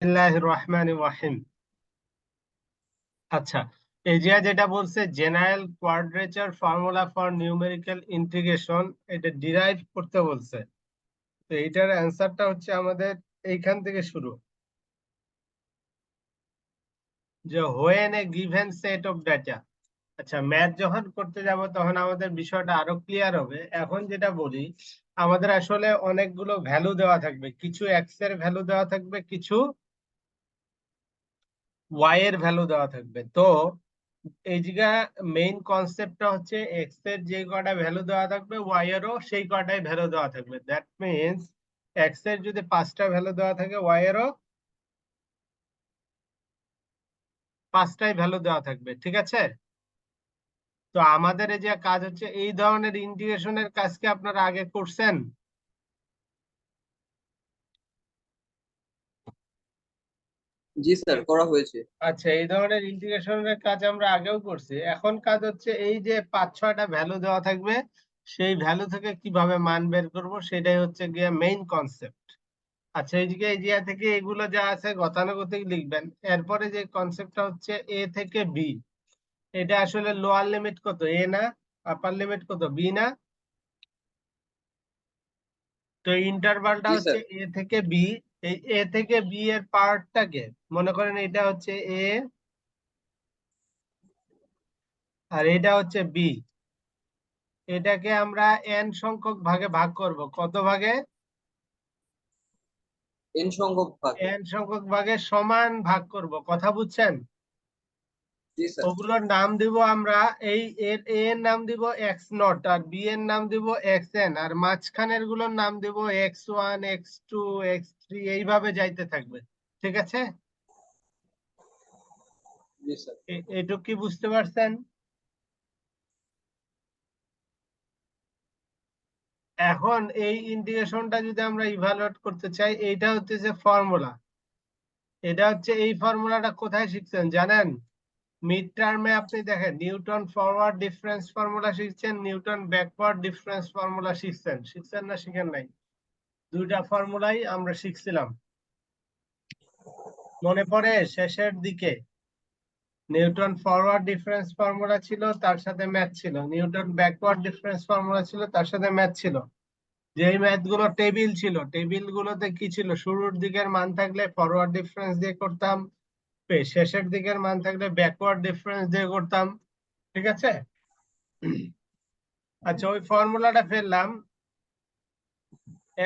বিসমিল্লাহির রহমানির রহিম। আচ্ছা, এই যে যেটা বলছে general quadrature formula for numerical integration, এটা ডিরাইভ করতে বলছে। তো এইটার অ্যান্সারটা হচ্ছে আমাদের এইখান থেকে শুরু, যে when a given set of data. আচ্ছা, ম্যাথ যখন করতে যাব তখন আমাদের বিষয়টা আরো ক্লিয়ার হবে। এখন যেটা বলি, আমাদের আসলে অনেকগুলো ভ্যালু দেওয়া থাকবে, কিছু এক্স এর ভ্যালু দেওয়া থাকবে, কিছু ওয়াই এর ভ্যালু দেওয়া থাকবে। তো এই জায়গা মেইন কনসেপ্টটা হচ্ছে এক্স এর যে কটা ভ্যালু দেওয়া থাকবে ওয়াই এরও সেই কটাই ভ্যালু দেওয়া থাকবে। দ্যাট মিনস এক্স এর যদি 5টা ভ্যালু দেওয়া থাকে ওয়াই এরও 5টাই ভ্যালু দেওয়া থাকবে, ঠিক আছে? তো আমাদের এই যে কাজ হচ্ছে, এই ধরনের ইন্টিগ্রেশনের কাজ কি আপনারা আগে করছেন? জি স্যার, করা হয়েছে। আচ্ছা, এই ধরনের ইন্টিগ্রেশনের কাজ আমরা আগেও করছি। এখন কাজ হচ্ছে এই যে 5-6টা ভ্যালু দেওয়া থাকবে, সেই ভ্যালু থেকে কিভাবে মান বের করব সেটাই হচ্ছে গিয়ে মেইন কনসেপ্ট। আচ্ছা, এই যে থেকে এগুলো যা আছে গতানুগতিক লিখবেন। এরপরে যে কনসেপ্টটা হচ্ছে এ থেকে বি, এটা আসলে লোয়ার লিমিট কত, এ না? আপার লিমিট কত, বি না? তো ইন্টারভালটা জি হচ্ছে স্যার। এ থেকে বি। এই এ থেকে বি এর পার্টটাকে মনে করেন এটা হচ্ছে এ আর এটা হচ্ছে বি। এটাকে আমরা এন সংখ্যক ভাগে ভাগ করব। কত ভাগে? এন সংখ্যক ভাগে। এন সংখ্যক ভাগে সমান ভাগ করব, কথা বুঝছেন? জি স্যার। ওগুলোর নাম দিব আমরা, এই এর এ এর নাম দিব এক্স নট, আর বি এর নাম দিব এক্স এন, আর মাঝখানের গুলোর নাম দিব x one, x two, x three, এইভাবে যাইতে থাকবে, ঠিক আছে? জি স্যার। এটুকু কি বুঝতে পারছেন? এখন এই ইন্টিগ্রেশনটা যদি আমরা ইভালুয়েট করতে চাই, এইটা হচ্ছে যে ফর্মুলা। এটা হচ্ছে, এই ফর্মুলাটা কোথায় শিখছেন জানেন? মিড টার্মে আপনি দেখেন নিউটন ফরওয়ার্ড ডিফারেন্স ফর্মুলা শিখছেন, নিউটন ব্যাকওয়ার্ড ডিফারেন্স ফর্মুলা শিখছেন। শিখছেন না শিখেন নাই? দুইটা ফর্মুলাই আমরা শিখছিলাম, মনে পড়ে? শেষের দিকে নিউটন ফরওয়ার্ড ডিফারেন্স ফর্মুলা ছিল, তার সাথে ম্যাথ ছিল। নিউটন ব্যাকওয়ার্ড ডিফারেন্স ফর্মুলা ছিল, তার সাথে ম্যাথ ছিল। যেই ম্যাথ গুলো টেবিল ছিল, টেবিল গুলোতে কি ছিল? শুরুর দিকের মান থাকলে ফরওয়ার্ড ডিফারেন্স দিয়ে করতাম, শেষের দিকের মান থাকলে ব্যাকওয়ার্ড ডিফারেন্স দিয়ে করতাম, ঠিক আছে? আচ্ছা, ওই ফর্মুলাটা ফেললাম,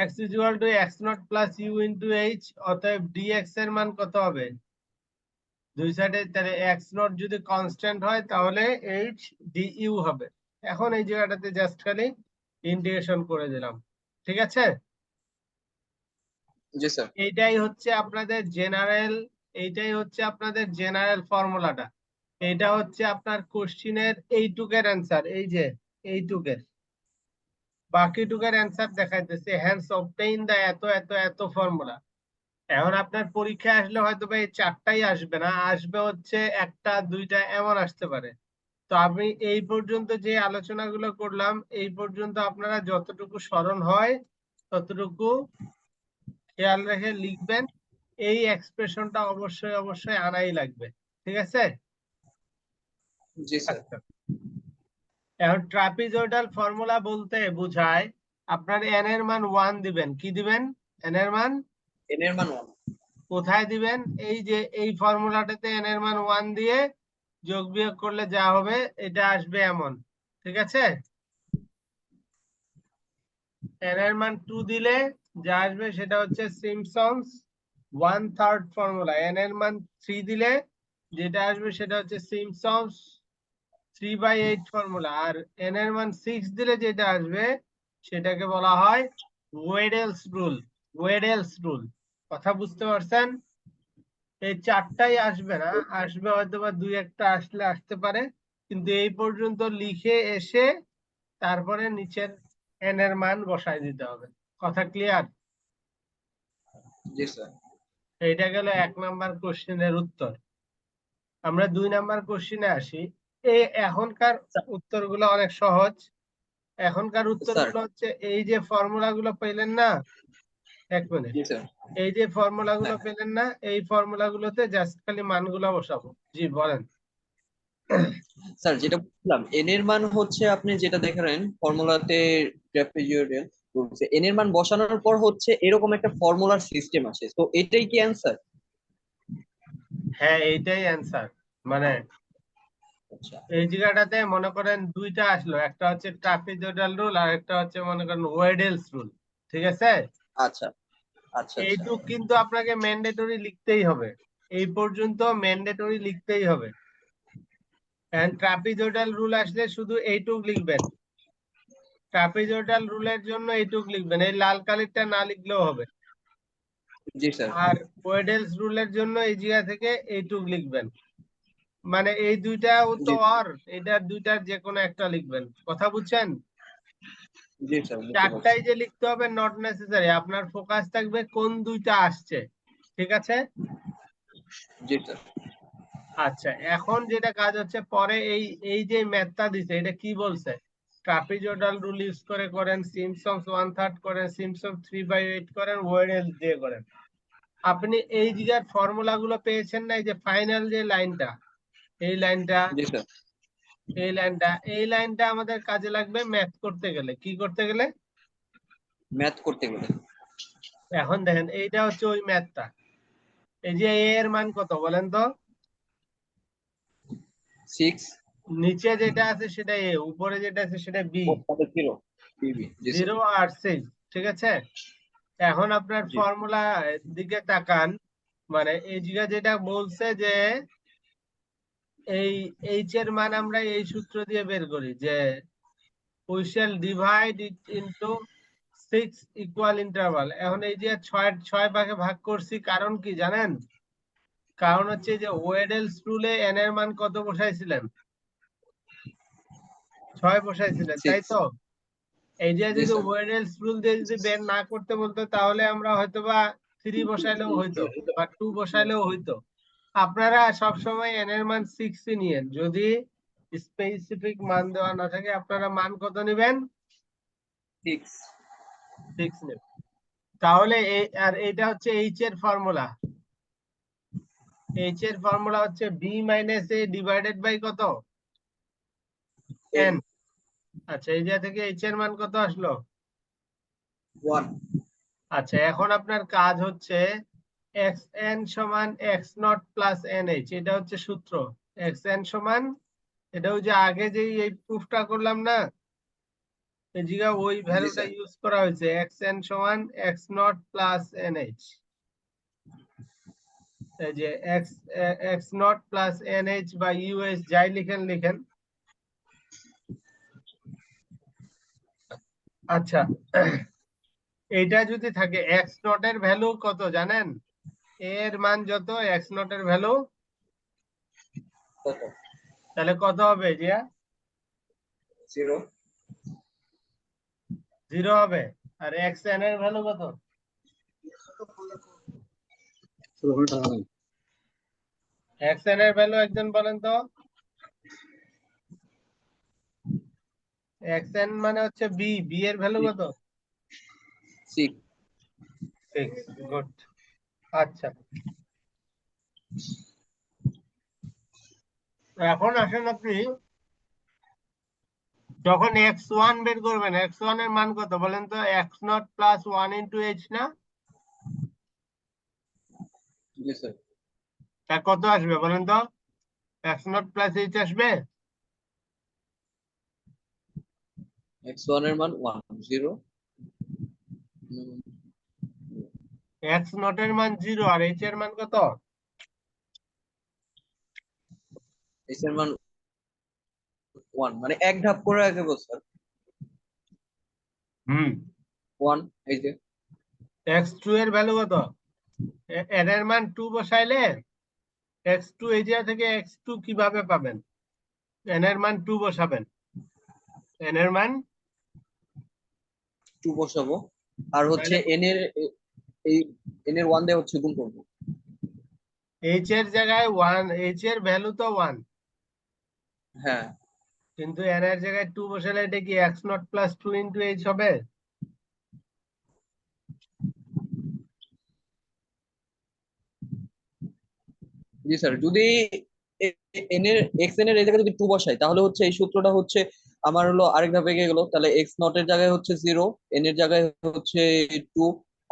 x equal to x nought plus u into h. অতএব dx এর মান কত হবে? দুই সাইডে তাহলে এক্স নট যদি কনস্ট্যান্ট হয় তাহলে এইচ ডিইউ হবে। এখন এই জায়গাটাতে জাস্ট খালি ইন্টিগ্রেশন করে দিলাম, ঠিক আছে? জি স্যার। এইটাই হচ্ছে আপনাদের জেনারেল ফর্মুলাটা। এটা হচ্ছে আপনার কোশ্চিনের এইটুকের অ্যান্সার, এই যে এইটুকের। বাকিটুকের অ্যান্সার দেখাইতেছে, হ্যান্স অবটেইন দা এত এত এত ফর্মুলা। এখন আপনার পরীক্ষায় আসলে হয়তো বা এই 4টাই আসবে না, আসবে হচ্ছে 1টা 2টা এমন আসতে পারে। তো আমি এই পর্যন্ত যে আলোচনাগুলো করলাম, এই পর্যন্ত আপনারা যতটুকু স্মরণ হয় ততটুকু খেয়াল রেখে লিখবেন। এই এক্সপ্রেশনটা অবশ্যই অবশ্যই আনাই লাগবে, ঠিক আছে? জি স্যার। আচ্ছা, এখন ট্রাপিজয়েডাল ফর্মুলা বলতে বোঝায় আপনার এন এর মান 1 দিবেন। কি দিবেন? এন এর মান এন এর মান 1। কোথায় দিবেন? এই যে এই ফর্মুলাটাতে এন এর মান 1 দিয়ে যোগ বিয়োগ করলে যা হবে এটা আসবে এমন, ঠিক আছে? এন এর মান 2 দিলে যা আসবে সেটা হচ্ছে সিম্পসনস 1/3 ফর্মুলা। এন এর মান 3 দিলে যেটা আসবে সেটা হচ্ছে সিম্পসনস 3/8 ফর্মুলা। আর এন এর মান 6 দিলে যেটা আসবে সেটাকে বলা হয় ওয়েডেলস রুল। ওয়েডেলস রুল, কথা বুঝতে পারছেন? এই 4টাই আসবে না, আসবে হয়তো বা 2-1টা আসলে আসতে পারে, কিন্তু এই পর্যন্ত লিখে এসে তারপরে নিচের এন এর মান বসায় দিতে হবে। কথা ক্লিয়ার? জি স্যার। এইটা গেল 1 নাম্বার কোশ্চেনের উত্তর। আমরা 2 নাম্বার কোশ্চেনে আসি। এই এখনকার উত্তরগুলো অনেক সহজ। এখনকার স্যার। উত্তরগুলো হচ্ছে এই যে ফর্মুলা গুলো পেলেন না, এক মিনিট, জি স্যার। এই যে ফর্মুলা গুলো হ্যাঁ। পেলেন না, এই ফর্মুলা গুলোতে জাস্ট খালি মানগুলো বসাবো। জি বলেন। স্যার যেটা বললাম এন এর মান হচ্ছে আপনি যেটা দেখালেন ফর্মুলাতে ট্রাপিজয়েডাল বলছে এন এর মান বসানোর পর হচ্ছে এরকম একটা ফর্মুলার সিস্টেম আছে, তো এটাই কি অ্যান্সার? হ্যাঁ এইটাই অ্যান্সার। মানে আচ্ছা এই জায়গাটাতে মনে করেন দুইটা আসলো, একটা হচ্ছে ট্রাপিজয়েডাল রুল আর একটা হচ্ছে মনে করেন ওয়েডেলস রুল। ঠিক আছে, আচ্ছা আচ্ছা আচ্ছা। এইটুক কিন্তু আপনাকে ম্যান্ডেটরি লিখতেই হবে, এই পর্যন্ত ম্যান্ডেটরি লিখতেই হবে। এন্ড ট্রাপিজয়েডাল রুল আসলে শুধু এইটুক লিখবেন, ট্রাপিজয়েডাল রুলের জন্য এইটুক লিখবেন, এই লাল কালিটা না লিখলেও হবে। জি স্যার। আর ওয়েডেলস রুলের জন্য এই জায়গা থেকে এইটুক লিখবেন। মানে এই দুইটা তো জি আর এটার দুইটার যে কোনো একটা লিখবেন, কথা বুঝছেন? জি স্যার বুঝতে পারছি। চারটাই যে লিখতে হবে নট নেসেসারি, আপনার ফোকাস থাকবে কোন দুইটা আসছে। ঠিক আছে, জি স্যার। আচ্ছা এখন যেটা কাজ হচ্ছে পরে এই এই যে ম্যাথটা দিছে এটা কি বলছে, ট্রাপিজয়েডাল রুল ইউজ করে করেন, সিম্পসনস 1/3 করেন, সিম্পসন 3/8 করেন, ওয়েডেলস দিয়ে করেন। আপনি এই জায়গার ফর্মুলা গুলো পেয়েছেন না, এই যে ফাইনাল যে লাইনটা, এই লাইনটা, জি স্যার। এই লাইনটা আমাদের কাজে লাগবে ম্যাথ করতে গেলে। কি করতে গেলে? ম্যাথ করতে গেলে এখন দেখেন এইটা হচ্ছে ওই ম্যাথটা। এই যে এ এর মান কত বলেন তো? 6 নিচে যেটা আছে সেটা এ, উপরে যেটা আছে সেটা বি। ও তাহলে 0 বিবি। জি স্যার। 0 আর 6, ঠিক আছে। এখন আপনার জি ফর্মুলা দিকে তাকান, মানে এই জায়গা যেটা বলছে যে এই এইচ এর মান আমরা এই সূত্র দিয়ে বের করি যে we shall divide it into 6 equal interval। এখন এই যে ছয় ভাগে ভাগ করছি, কারণ কি জানেন? কারণ হচ্ছে যে ওয়েডেলস রুলে এন এর মান কত বসাইছিলেন? 6 বসাইছিলেন, তাই 6। তো? এই যে জি যদি স্যার। ওয়েডেলস রুল দিয়ে যদি বের না করতে বলতো তাহলে আমরা হয়তোবা 3 বসাইলেও হইতো বা 2 বসাইলেও হইতো। আপনারা সবসময় এন এর মান 6 নিয়েন, যদি স্পেসিফিক মান দেওয়া না থাকে আপনারা মান কত নেবেন? 6। 6 নেবেন। তাহলে এই আর এটা হচ্ছে এইচ এর ফর্মুলা, এইচ এর ফর্মুলা হচ্ছে B minus A divided by কত? N N. আচ্ছা এই জায়গা থেকে এইচ এর মান কত আসলো? 1। আচ্ছা এখন আপনার কাজ হচ্ছে এক্স এন সমান x nought plus N H, এটা হচ্ছে সূত্র। এক্স এন সমান, এটা ওই যে আগে যে এই প্রুফটা করলাম না, এই জায়গা ওই জি ভ্যালুটা স্যার। ইউজ করা হয়েছে, এক্স এন সমান x nought plus N H. এই যে x x nought plus N H বা ইউএস যাই লিখেন লিখেন। আচ্ছা এইটা যদি থাকে এক্স নট এর ভ্যালু কত জানেন? এর মান যত এক্স নট এর ভ্যালু, কত? তাহলে কত হবে জিয়া? 0। 0 হবে। আর এক্স এন এর ভ্যালু কত? এক্স এন এর ভ্যালু একজন বলেন তো? এক্স এন মানে হচ্ছে বি, বি এর ভ্যালু কত? 6। 6। গুড। আচ্ছা এখন আসেন আপনি যখন এক্স ওয়ান বের করবেন, এক্স ওয়ান এর মান কত বলেন তো? X nought plus one into H না? জি স্যার। তা কত আসবে বলেন তো? এক্স নট প্লাস এইচ আসবে? x1 এর মান 1 0। এক্স নট এর মান 0 আর এইচ এর মান কত? x এর মান 1, মানে এক ধাপ করে আগে বল স্যার। হুম। 1 এই যে। এক্স টু এর ভ্যালু কত? এন এর মান 2 বসাইলে এক্স টু এই জায়গা থেকে এক্স টু কিভাবে পাবেন? এন এর মান 2 বসাবেন, এন এর মান 2 বসাবো আর হচ্ছে তাহলে n এর এই n এর 1 দিয়ে হচ্ছে গুণ করবো। এইচ এর জায়গায় 1, এইচ এর ভ্যালু তো 1, হ্যাঁ। কিন্তু এন এর জায়গায় 2 বসালে এটা কি x nought plus 2 into H হবে? জি স্যার, যদি এন এর এক্স এন এর এই জায়গায় যদি 2 বসাই তাহলে হচ্ছে এই সূত্রটা হচ্ছে আমার হলো আরেক ধাপে এগিয়ে গেল। তাহলে এক্স নট এর জায়গায় হচ্ছে 0, এন এর জায়গায় হচ্ছে 2,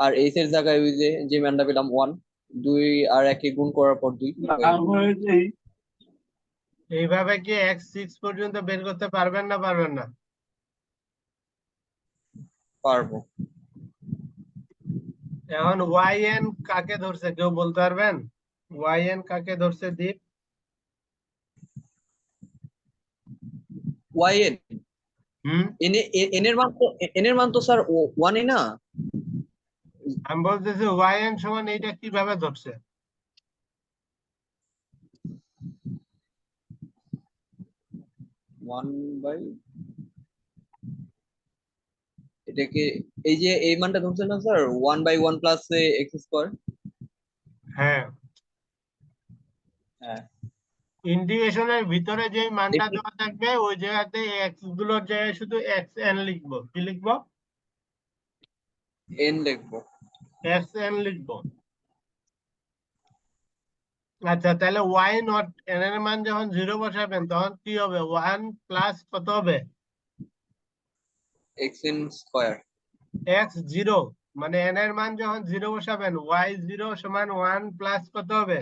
আর এইচ এর জায়গায় ওই যে যে মানটা পেলাম 1, 2 আর 1 গুণ করার পর 2 এইভাবে কি x6 পর্যন্ত বের করতে পারবেন না পারবেন না? পারবো। এখন yn কাকে ধরছে কেউ বলতে পারবেন? yn কাকে ধরছে দীপ? ওয়াই এন, হুম, এন এর মান তো স্যার 1ই না। আমি বলতেছি yn সমান এইটা কিভাবে ধরছে? 1 বাই এটাকে, এই যে এই মানটা ধরছে না স্যার, 1/1 প্লাস এক্স স্কোয়ার। হ্যাঁ, হ্যাঁ, ইন্টিগ্রেশনের ভিতরে যে মানটা দেখি দেওয়া থাকবে ওই জায়গাতে এক্স গুলোর জায়গায় শুধু xn লিখবো। কি লিখবো? এন লিখবো। xn লিখবো। আচ্ছা, তাহলে y নট n এর মান যখন 0 বসাবেন তখন কি হবে? 1 প্লাস কত হবে? X N square. x0, মানে n এর মান যখন 0 বসাবেন y0 সমান 1 প্লাস কত হবে?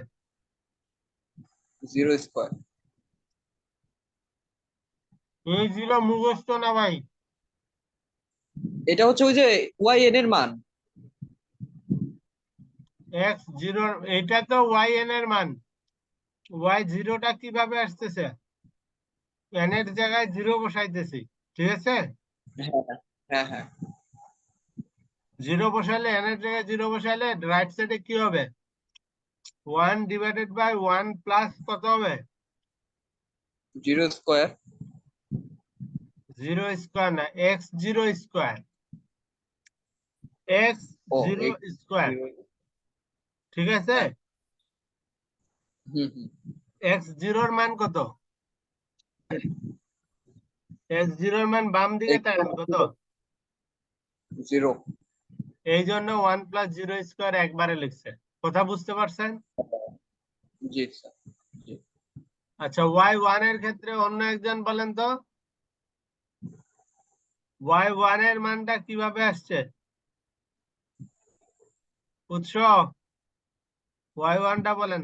0 স্কোয়ার। এই 0 মুখস্থ না ভাই? এটা হচ্ছে ওই যে ওয়াই এন এর মান। x0, এটা তো yn এর মান। y0 টা কিভাবে আসতেছে? n এর জায়গায় 0 বসাইতেছি, ঠিক আছে? হ্যাঁ হ্যাঁ হ্যাঁ। 0 বসালে n এর জায়গায় 0 বসালে রাইট সাইডে কি হবে? 1 ডিভাইডেড বাই 1 প্লাস কত হবে? 0 স্কোয়ার। 0 স্কোয়ার না, x0 স্কোয়ার। ও x0 এক্স স্কোয়ার, জিরো। ঠিক আছে? হ্যাঁ। হুম হুম। x0 এর মান কত? x0 এর মান বাম দিকে তাকান কত? 0। এই জন্য 1 প্লাস 0 স্কোয়ার একবারে লিখছে। কথা বুঝতে পারছেন? জি স্যার। জি। আচ্ছা, y1 এর ক্ষেত্রে অন্য একজন বলেন তো, y1 এর মানটা কিভাবে আসছে? উৎস, y1 টা বলেন।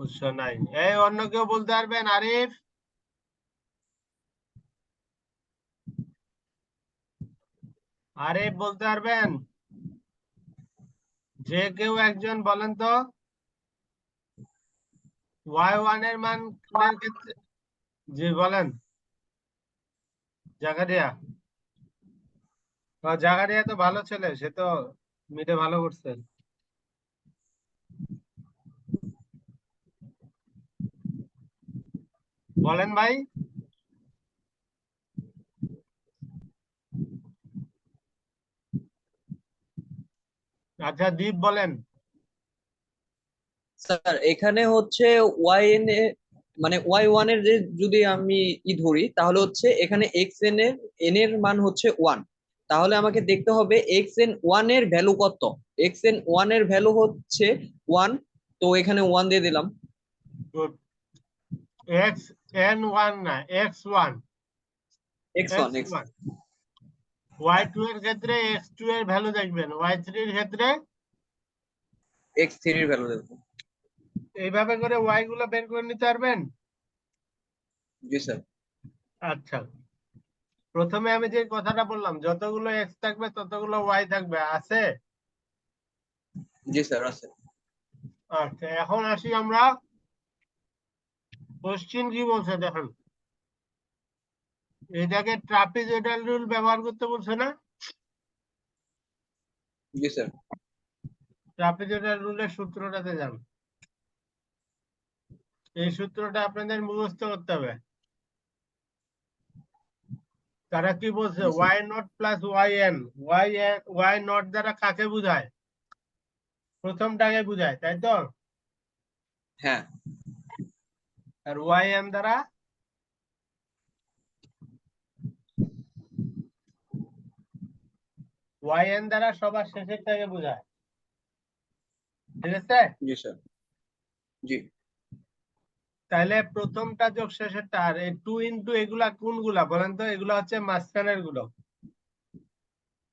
উৎস নাই। এই অন্য কেউ বলতে পারবেন? আরিফ, আরিফ বলতে পারবেন? যে কেউ একজন বলেন তো, y1 এর মানের ক্ষেত্রে। জি বলেন। জাকারিয়া, জাকারিয়া তো ভালো ছেলে, সে তো মিটে ভালো করছে। বলেন ভাই। আচ্ছা, দীপ বলেন। স্যার এখানে হচ্ছে ওয়াই এন এ, মানে ওয়াই ওয়ান এর যে যদি আমি ধরি তাহলে হচ্ছে এখানে এক্স এন এর মান হচ্ছে 1। তাহলে আমাকে দেখতে হবে এক্স এন ওয়ান এর ভ্যালু কত। এক্স এন ওয়ান এর ভ্যালু হচ্ছে 1, তো এখানে 1 দিয়ে দিলাম। গুড। xn1 না, x1, x one x x1। y2 এর ক্ষেত্রে x2 এর ভ্যালু দেখবেন, y3 এর ক্ষেত্রে এক্স থ্রির ভ্যালু দেবো। এইভাবে করে y গুলো বের করে নিতে পারবেন। জি স্যার। আচ্ছা, প্রথমে আমি যে কথাটা বললাম, যতগুলো x থাকবে ততগুলো y থাকবে, আছে? জি স্যার আছে। আচ্ছা, এখন আসি আমরা, কোশ্চিন কি বলছে দেখেন। এটাকে ট্রাপিজয়েডাল রুল ব্যবহার করতে বলছে না? জি স্যার। ট্রাপিজয়েডাল রুলের সূত্রটাতে যান। এই সূত্রটা আপনাদের মুখস্থ করতে হবে। তারা কি বলছে? জি sir. y naught plus yn। y naught দ্বারা কাকে বোঝায়? প্রথমটাকে বোঝায়, তাই তো? হ্যাঁ। আর yn দ্বারা yn দ্বারা সবার শেষেরটাকে বোঝায়, ঠিক আছে? জি স্যার। জি তাহলে প্রথমটা যোগ শেষেরটা, আর এই 2 ইনটু এগুলা কোনগুলা বলেন তো? এগুলা হচ্ছে মাঝখানের গুলো।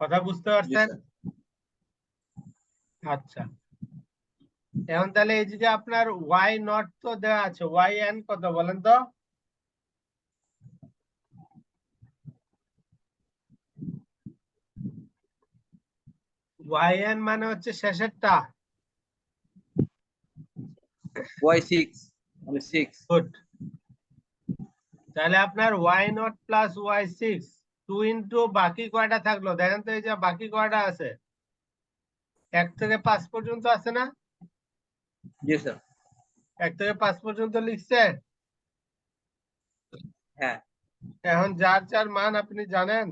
কথা বুঝতে জি পারছেন? স্যার। আচ্ছা, এখন তাহলে এই যে আপনার ওয়াই নট তো দেওয়া আছে, ওয়াই এন কত বলেন তো? ওয়াই এন মানে হচ্ছে শেষেরটা। y6 মানে 6। গুড। তাহলে আপনার y nought plus y six, 2 into বাকি কয়টা থাকলো দেখেন তো? এই যে বাকি কয়টা আছে, 1 থেকে 5 পর্যন্ত আছে না? জি স্যার। 1 থেকে 5 পর্যন্ত লিখছে। হ্যাঁ। এখন যার যার মান আপনি জানেন।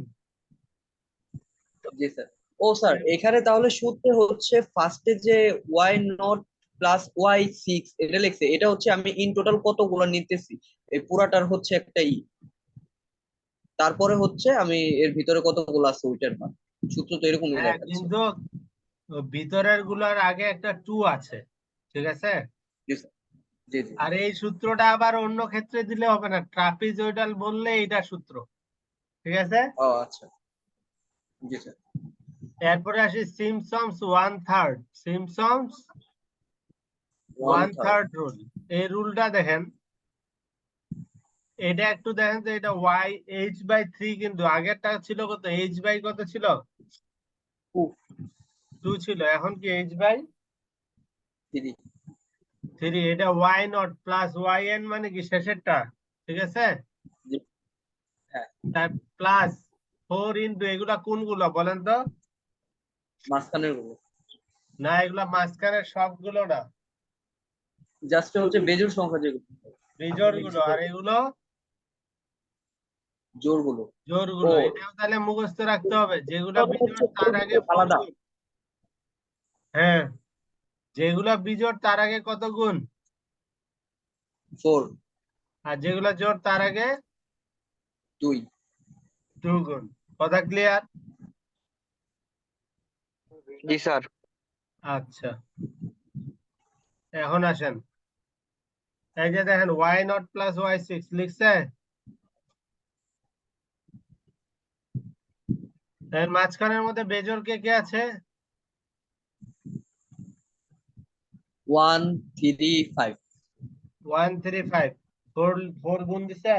জি স্যার। ও স্যার, এখানে তাহলে সূত্রে হচ্ছে ফার্স্টে যে y0 প্লাস y6 এটা লিখছে, এটা হচ্ছে আমি ইন টোটাল কতগুলো নিতেছি, এই পুরাটার হচ্ছে একটা তারপরে হচ্ছে আমি এর ভিতরে কতগুলো আছে ওইটার মান। সূত্র তো এরকমই হ্যাঁ, দেখাচ্ছে। কিন্তু ভিতরের গুলার আগে একটা 2 আছে, ঠিক আছে? জি স্যার। জি জি। আর এই সূত্রটা আবার অন্য ক্ষেত্রে দিলে হবে না, ট্রাপিজয়েডাল বললে এটা সূত্র, ঠিক আছে? ও আচ্ছা। জি স্যার। এরপরে আসি Simpson's one third. Simpson's one one third. Third rule, এই রুলটা দেখেন। এটা একটু দেখেন তো, এটা ওয়াই এইচ বাই থ্রি, কিন্তু আগেরটা ছিল কত? এইচ বাই কত ছিল? 2 ছিল, এখন কি এইচ বাই 3। 3। এটা y nought plus y n মানে কি শেষেরটা, ঠিক আছে? জি। হ্যাঁ। তার প্লাস 4 ইনটু এগুলা কোনগুলো বলেন তো? মাঝখানের গুলো। না, এগুলা মাঝখানের সবগুলো না, জাস্ট হচ্ছে বেজোড় সংখ্যা যেগুলো। বিজোড় গুলো, আর এগুলো জোড় গুলো। জোড় ও, গুলো। এটাও তাহলে মুখস্থ রাখতে হবে, যেগুলা তাহলে হচ্ছে বিজোড় তার আগে 4 আলাদা। গুণ। হ্যাঁ, যেগুলা বিজোড় তার আগে কত গুণ, 4। আর যেগুলা জোড় তার আগে 2। 2 গুণ। কথা ক্লিয়ার? জি স্যার। আচ্ছা, এখন আসেন, এই যে দেখেন y nought plus y six লিখছে, এর মাঝখানের মধ্যে বেজোড় কে কে আছে? 1 3 5। 1 3 5, 4 4 গুণ দিছে।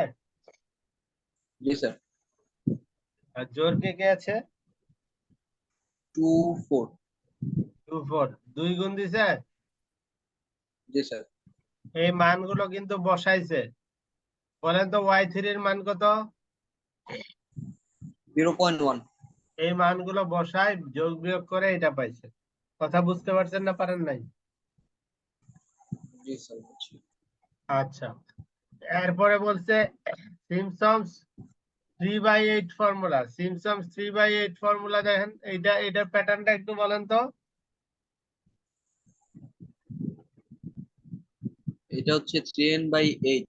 জি স্যার। আর জোড় কে কে আছে? 2 4। 2 4, 2 গুণ দিছে। জি স্যার। এই মানগুলো কিন্তু বসাইছে। বলেন তো ওয়াই থ্রি এর মান কত? 0.1। এই মানগুলো বসায় যোগ বিয়োগ করে এটা পাইছে। কথা বুঝতে পারছেন না পারেন নাই? জি স্যার বুঝছি। আচ্ছা, এরপরে বলছে সিম্পসনস 3/8 ফর্মুলা। সিম্পসনস 3/8 ফর্মুলা দেখেন, এটার প্যাটার্নটা একটু বলেন তো? এটা হচ্ছে 3n/8।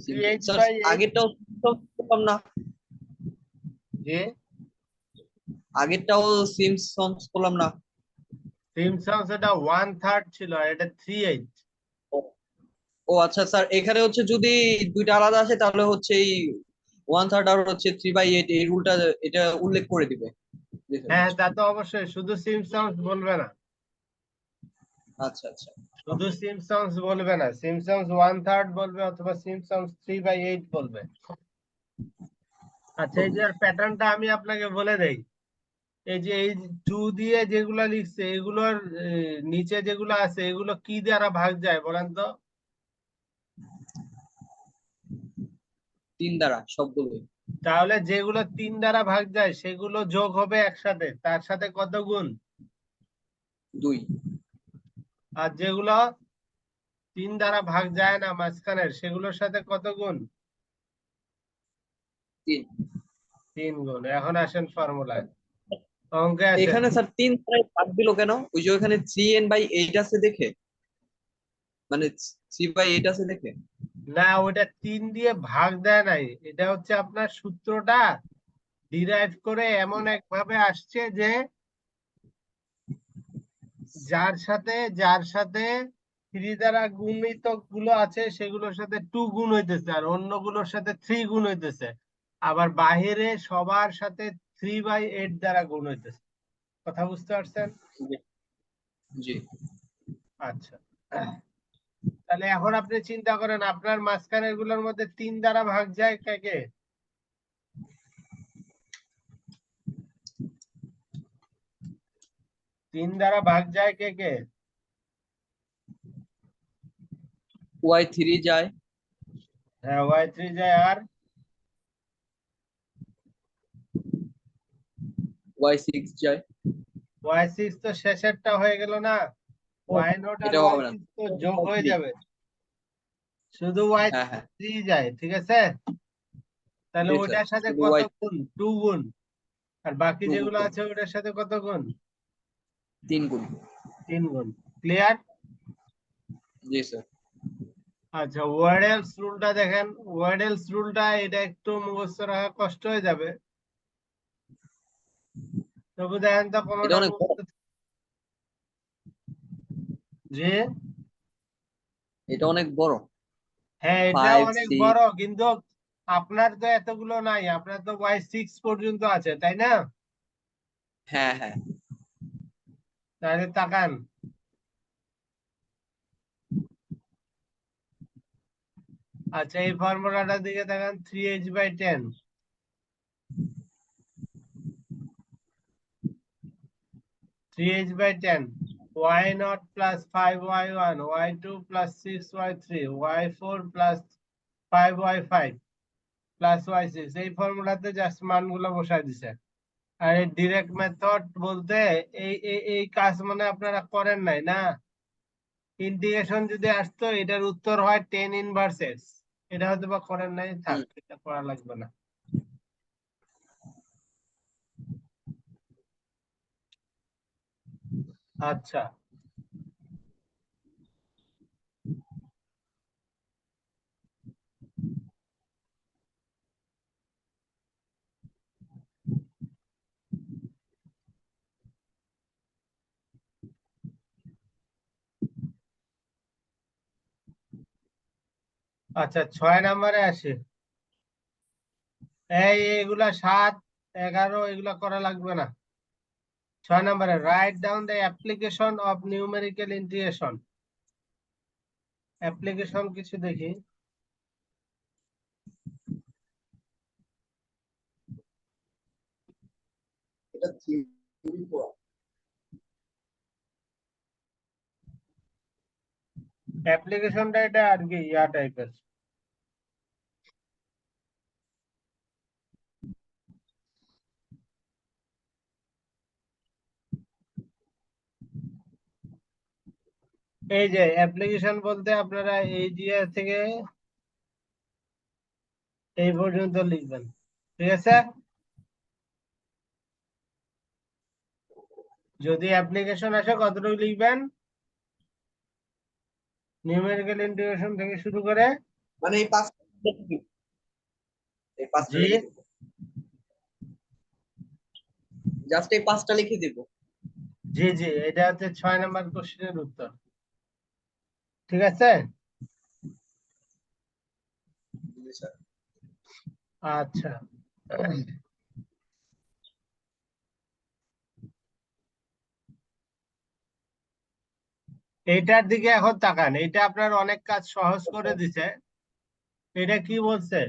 3h sir by 8। আগেরটাও করলাম না? যে আগেরটাও সিম্পসনস করলাম না? সিম্পসনস এটা 1/3 ছিল, আর এটা 3/8। ও ও আচ্ছা স্যার, এখানে হচ্ছে যদি দুইটা আলাদা আসে তাহলে হচ্ছে এই 1/3 আর হচ্ছে 3/8 এই রুলটা এটা উল্লেখ করে দিবে। জি স্যার হ্যাঁ, বুঝছি। তা তো অবশ্যই, শুধু সিম্পসনস বলবে না। আচ্ছা আচ্ছা। শুধু সিম্পসনস বলবে না, সিম্পসনস 1/3 বলবে অথবা সিম্পসনস 3/8 বলবে। আচ্ছা, এই যে প্যাটার্নটা আমি আপনাকে বলে দেই। এই যে এই 2 দিয়ে যেগুলা লিখছে, এগুলোর নিচে যেগুলো আছে এগুলো কি দ্বারা ভাগ যায় বলেন তো? 3 দ্বারা সবগুলোই। তাহলে যেগুলো 3 দ্বারা ভাগ যায় সেগুলো যোগ হবে একসাথে, তার সাথে কত গুণ? 2। আর যেগুলো 3 দ্বারা ভাগ যায় না মাঝখানের, সেগুলোর সাথে কত গুণ? 3। 3 গুণ। এখন আসেন ফর্মুলায়, অঙ্কে আসেন। এখানে স্যার 3 দ্বারা ভাগ দিল কেন? ওই যে ওখানে 3n/8 আছে দেখে, মানে 3/8 আছে দেখে। না, ওটা 3 দিয়ে ভাগ দেয় নাই, এটা হচ্ছে আপনার সূত্রটা ডিরাইভ করে এমন একভাবে আসছে যে যার সাথে 3 দ্বারা গুণিত গুলো আছে সেগুলোর সাথে 2 গুণ হইতেছে আর অন্যগুলোর সাথে 3 গুণ হইতেছে, আবার বাহিরে সবার সাথে 3/8 দ্বারা গুণ হইতেছে। কথা বুঝতে পারছেন? জি। আচ্ছা, তাহলে এখন আপনি চিন্তা করেন আপনার মাঝখানের গুলোর মধ্যে 3 দ্বারা ভাগ যায় কে কে? 3 দ্বারা ভাগ যায় কে কে? y3 যায়, হ্যাঁ, y3 যায়, আর y6 যায়। y6 তো শেষেরটা হয়ে গেল না, y0 আর এটা হবে না। y6 তো যোগ হয়ে y3 যাবে, শুধু হ্যাঁ হ্যাঁ, y3 যায়, ঠিক আছে? তাহলে জি স্যার, ওইটার সাথে শুধু কত y গুণ? 2 গুণ। আর বাকি 2 যেগুলো গুণ, আছে ওটার সাথে কত গুণ? 3 গুণ। 3 গুণ। ক্লিয়ার? জি স্যার। আচ্ছা, ওয়ারেলস রুলটা দেখেন। ওয়ারেলস রুলটা এটা একটু মুখস্থ রাখা কষ্ট হয়ে যাবে, তবু দেখেন তো এটা কোনোটা অনেক বড়, মুখস্থ। জি, এটা অনেক বড়। হ্যাঁ, এটা 5 অনেক 6, বড়, কিন্তু আপনার তো এতগুলো নাই, আপনার তো y6 পর্যন্ত আছে, তাই না? হ্যাঁ হ্যাঁ। তাহলে তাকান, আচ্ছা এই ফর্মুলাটার দিকে তাকান, 3h/10, 3h/10, y0 plus 5y1, y2 plus 6y3, y4 plus 5y5 plus y6, এই ফর্মুলাতে জাস্ট মানগুলো বসাই দিছে। আর এই ডিরেক্ট মেথড বলতে এই কাজ মানে আপনারা করেন নাই না। ইন্টিগ্রেশন যদি আসতো এটার উত্তর হয় 10 ইনভার্স x, এটা হয়তো বা করেন নাই, থাক, এটা করা লাগবে না। আচ্ছা, আচ্ছা 6 নম্বরে আসি। এগুলা 7 11 এগুলা করা লাগবে না। 6 নম্বরে right down the application of numerical integration. Application কিছু দেখি। এটা থিওরি পড়া। অ্যাপ্লিকেশনটা এটা আর কি ইয়া টাইপের। এই যে অ্যাপ্লিকেশন বলতে আপনারা এই জিয়া থেকে এই পর্যন্ত লিখবেন, ঠিক আছে? যদি অ্যাপ্লিকেশন আসে কতটুকু লিখবেন? নিউমেরিক্যাল ইন্টিগ্রেশন থেকে শুরু করে, মানে এই পাঁচটা জি লিখে দিব, জাস্ট এই পাঁচটা লিখে দিব। জি জি, এটা হচ্ছে 6 নম্বর কোশ্চেনের উত্তর, ঠিক আছে? জি স্যার। আচ্ছা, এইটার দিকে এখন তাকান, এটা আপনার অনেক কাজ সহজ করে দিছে। এটা কি বলছে?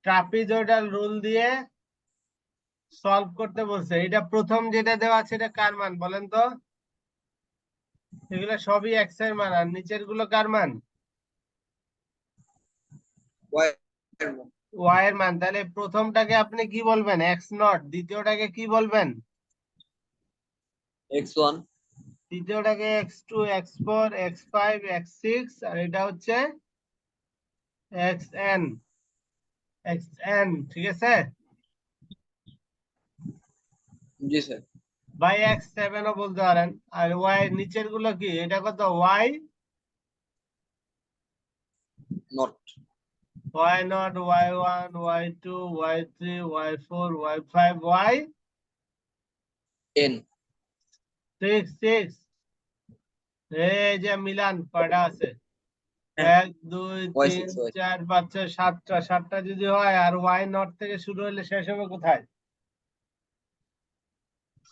ট্রাপিজয়েডাল রুল দিয়ে সলভ করতে বলছে। এটা প্রথম যেটা দেওয়া আছে এটা কার মান বলেন তো? এগুলো সবই এক্স এর মান, আর নিচের গুলো কার মান? y ওয়াই এর মান। তাহলে প্রথমটাকে আপনি কি বলবেন? X not. দ্বিতীয়টাকে কি বলবেন? x1, তৃতীয়টাকে x2, x4, x5, x6, আর এটা হচ্ছে xn, xn, ঠিক আছে? জি স্যার। বাই x7 ও বলতে পারেন। আর ওয়াই নিচের গুলো কি? এটা কত? Y nought, y0, y1, y2, y3, y4, y5, n y6। এই যে মিলান কয়টা আছে? হ্যাঁ 1 2 y6 3 4 5 6 7টা। 7টা যদি হয় আর y0 থেকে শুরু হলে শেষ হবে কোথায়?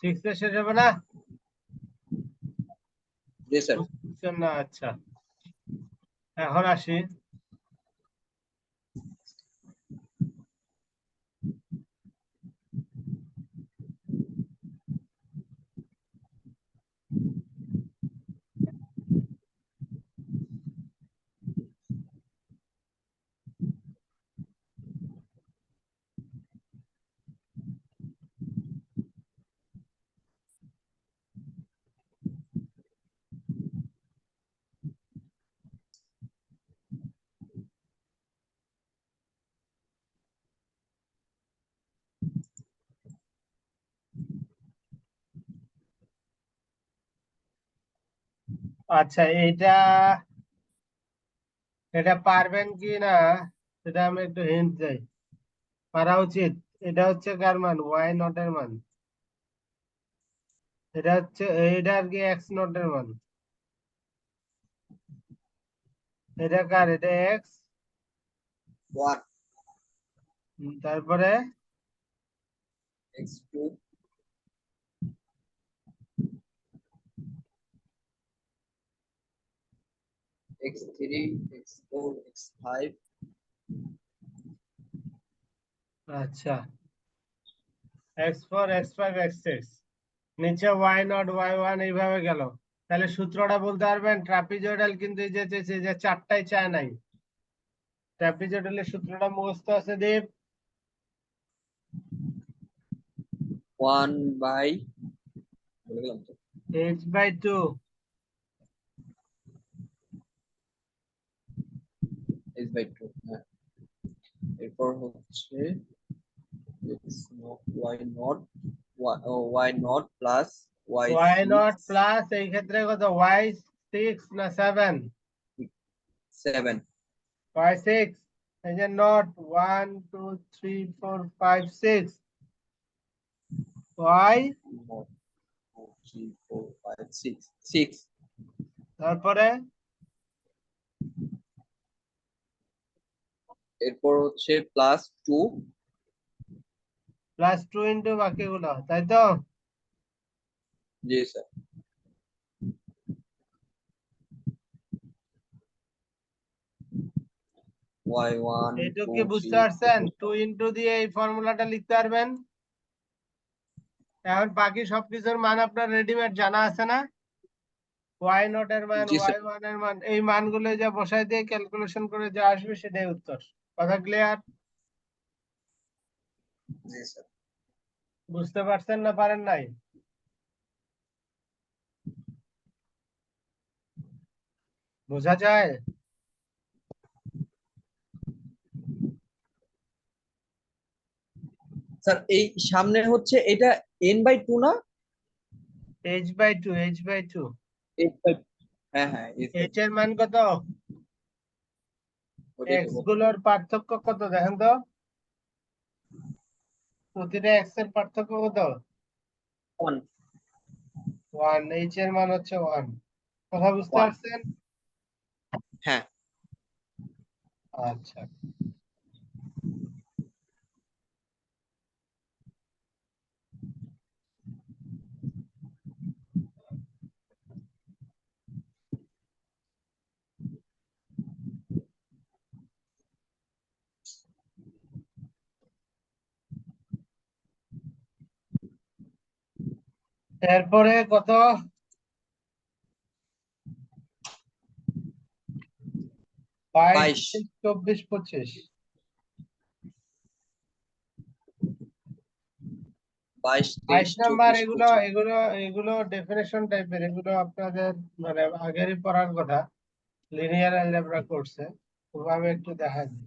6 এ শেষ হবে না? জি স্যার। বুঝছেন না? আচ্ছা, এখন আসি। আচ্ছা, এটা পারবেন কি না সেটা আমি একটু হিন্ট দেই। পারা উচিত। এটা হচ্ছে কার মান? y0 এর মান। এটা আর কি x0 এর মান। এটা কার? এটা x। 1 তারপরে x2 x3 x4 x5 আচ্ছা, x4 x5 x6, নিচে y0 y1 এইভাবে গেল। তাহলে সূত্রটা বলতে পারবেন? ট্রাপিজয়েডাল কিন্তু এই যে চারটাই চায় নাই। ট্রাপিজয়েডালের সূত্রটা মুখস্থ আছে দীপ? 1 বাই বলে গেলাম তো h/2। h/2। হ্যাঁ, এরপর হচ্ছে y0 plus y6 y0 plus এই ক্ষেত্রে কত? y6 না 7? 7 y6। এই যে নট 1 2 3 4 5 6 y। 3 4 5 6 6। তারপরে এরপর হচ্ছে প্লাস 2 +2 ইন্টু বাকিগুলো, তাই তো? জি স্যার y1 এইটুকু 2 কি বুঝতে 3 পারছেন? 4 2 ইন্টু দিয়ে এই ফর্মুলাটা লিখতে পারবেন। এখন বাকি সবকিছুর মান আপনার রেডিমেড জানা আছে না? y0 এর মান, জি স্যার y1 এর মান, এই মানগুলো যা বসাই দিয়ে ক্যালকুলেশন করে যা আসবে সেটাই উত্তর। কথা ক্লিয়ার? জি স্যার। বুঝতে পারছেন না পারেন নাই? বোঝা যায়? স্যার এই সামনে হচ্ছে এটা n/2 না? h/2, h/2। h/2। হ্যাঁ হ্যাঁ h এর মান কত? ওটাই তো x বলছি। গুলোর পার্থক্য কত দেখেন তো? প্রতিটা x এর পার্থক্য কত? 1 1। h এর মান হচ্ছে 1। কথা বুঝতে 1 পারছেন? হ্যাঁ। আচ্ছা, এরপরে কত? 22 22 24 25। 22 22 23 নাম্বার। 24 এগুলো 25। এগুলো এগুলো ডেফিনেশন টাইপের, এগুলো আপনাদের মানে আগেরই পড়ার কথা। লিনিয়ার অ্যালজেব্রা করছে, ওভাবে একটু দেখা দিই।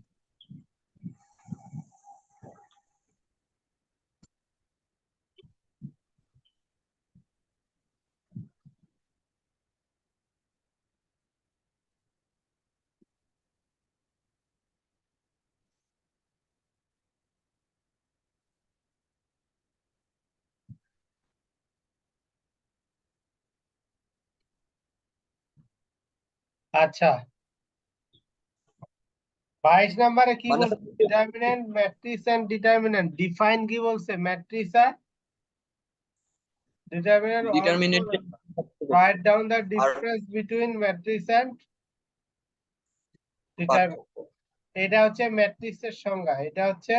আচ্ছা 22 নম্বরে কি মানে বলছে? Determinant matrix and determinant define কি বলছে? ম্যাট্রিক্স আর determinant also determinant write down the আর difference between matrix and determinant. পার্থক্য এটা হচ্ছে ম্যাট্রিক্সের সংজ্ঞা, এটা হচ্ছে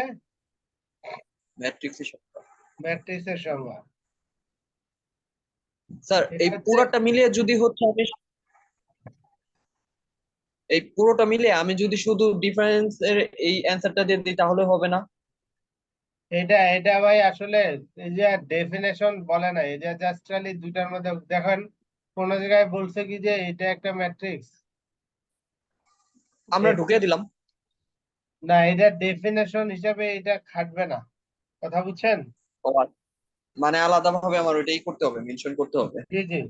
ম্যাট্রিক্সের সংখ্যা। ম্যাট্রিক্সের সংজ্ঞা। স্যার এটা এই হচ্ছে পুরোটা মিলিয়ে যদি হচ্ছে আমি এই পুরোটা মিলিয়ে আমি যদি শুধু ডিফারেন্স এর এই অ্যান্সারটা দিয়ে দিই তাহলে হবে না? এটা ভাই আসলে এই যে ডেফিনেশন বলে না, এই যে জাস্ট খালি দুইটার মধ্যে দেখেন কোন জায়গায় বলছে কি যে এটা একটা ম্যাট্রিক্স। আমরা ঢুকিয়ে দিলাম। না, এটা ডেফিনেশন হিসাবে এটা খাটবে না, কথা বুঝছেন? ও মানে আলাদা ভাবে আমার ওইটাই করতে হবে, মেনশন করতে হবে। জি জি,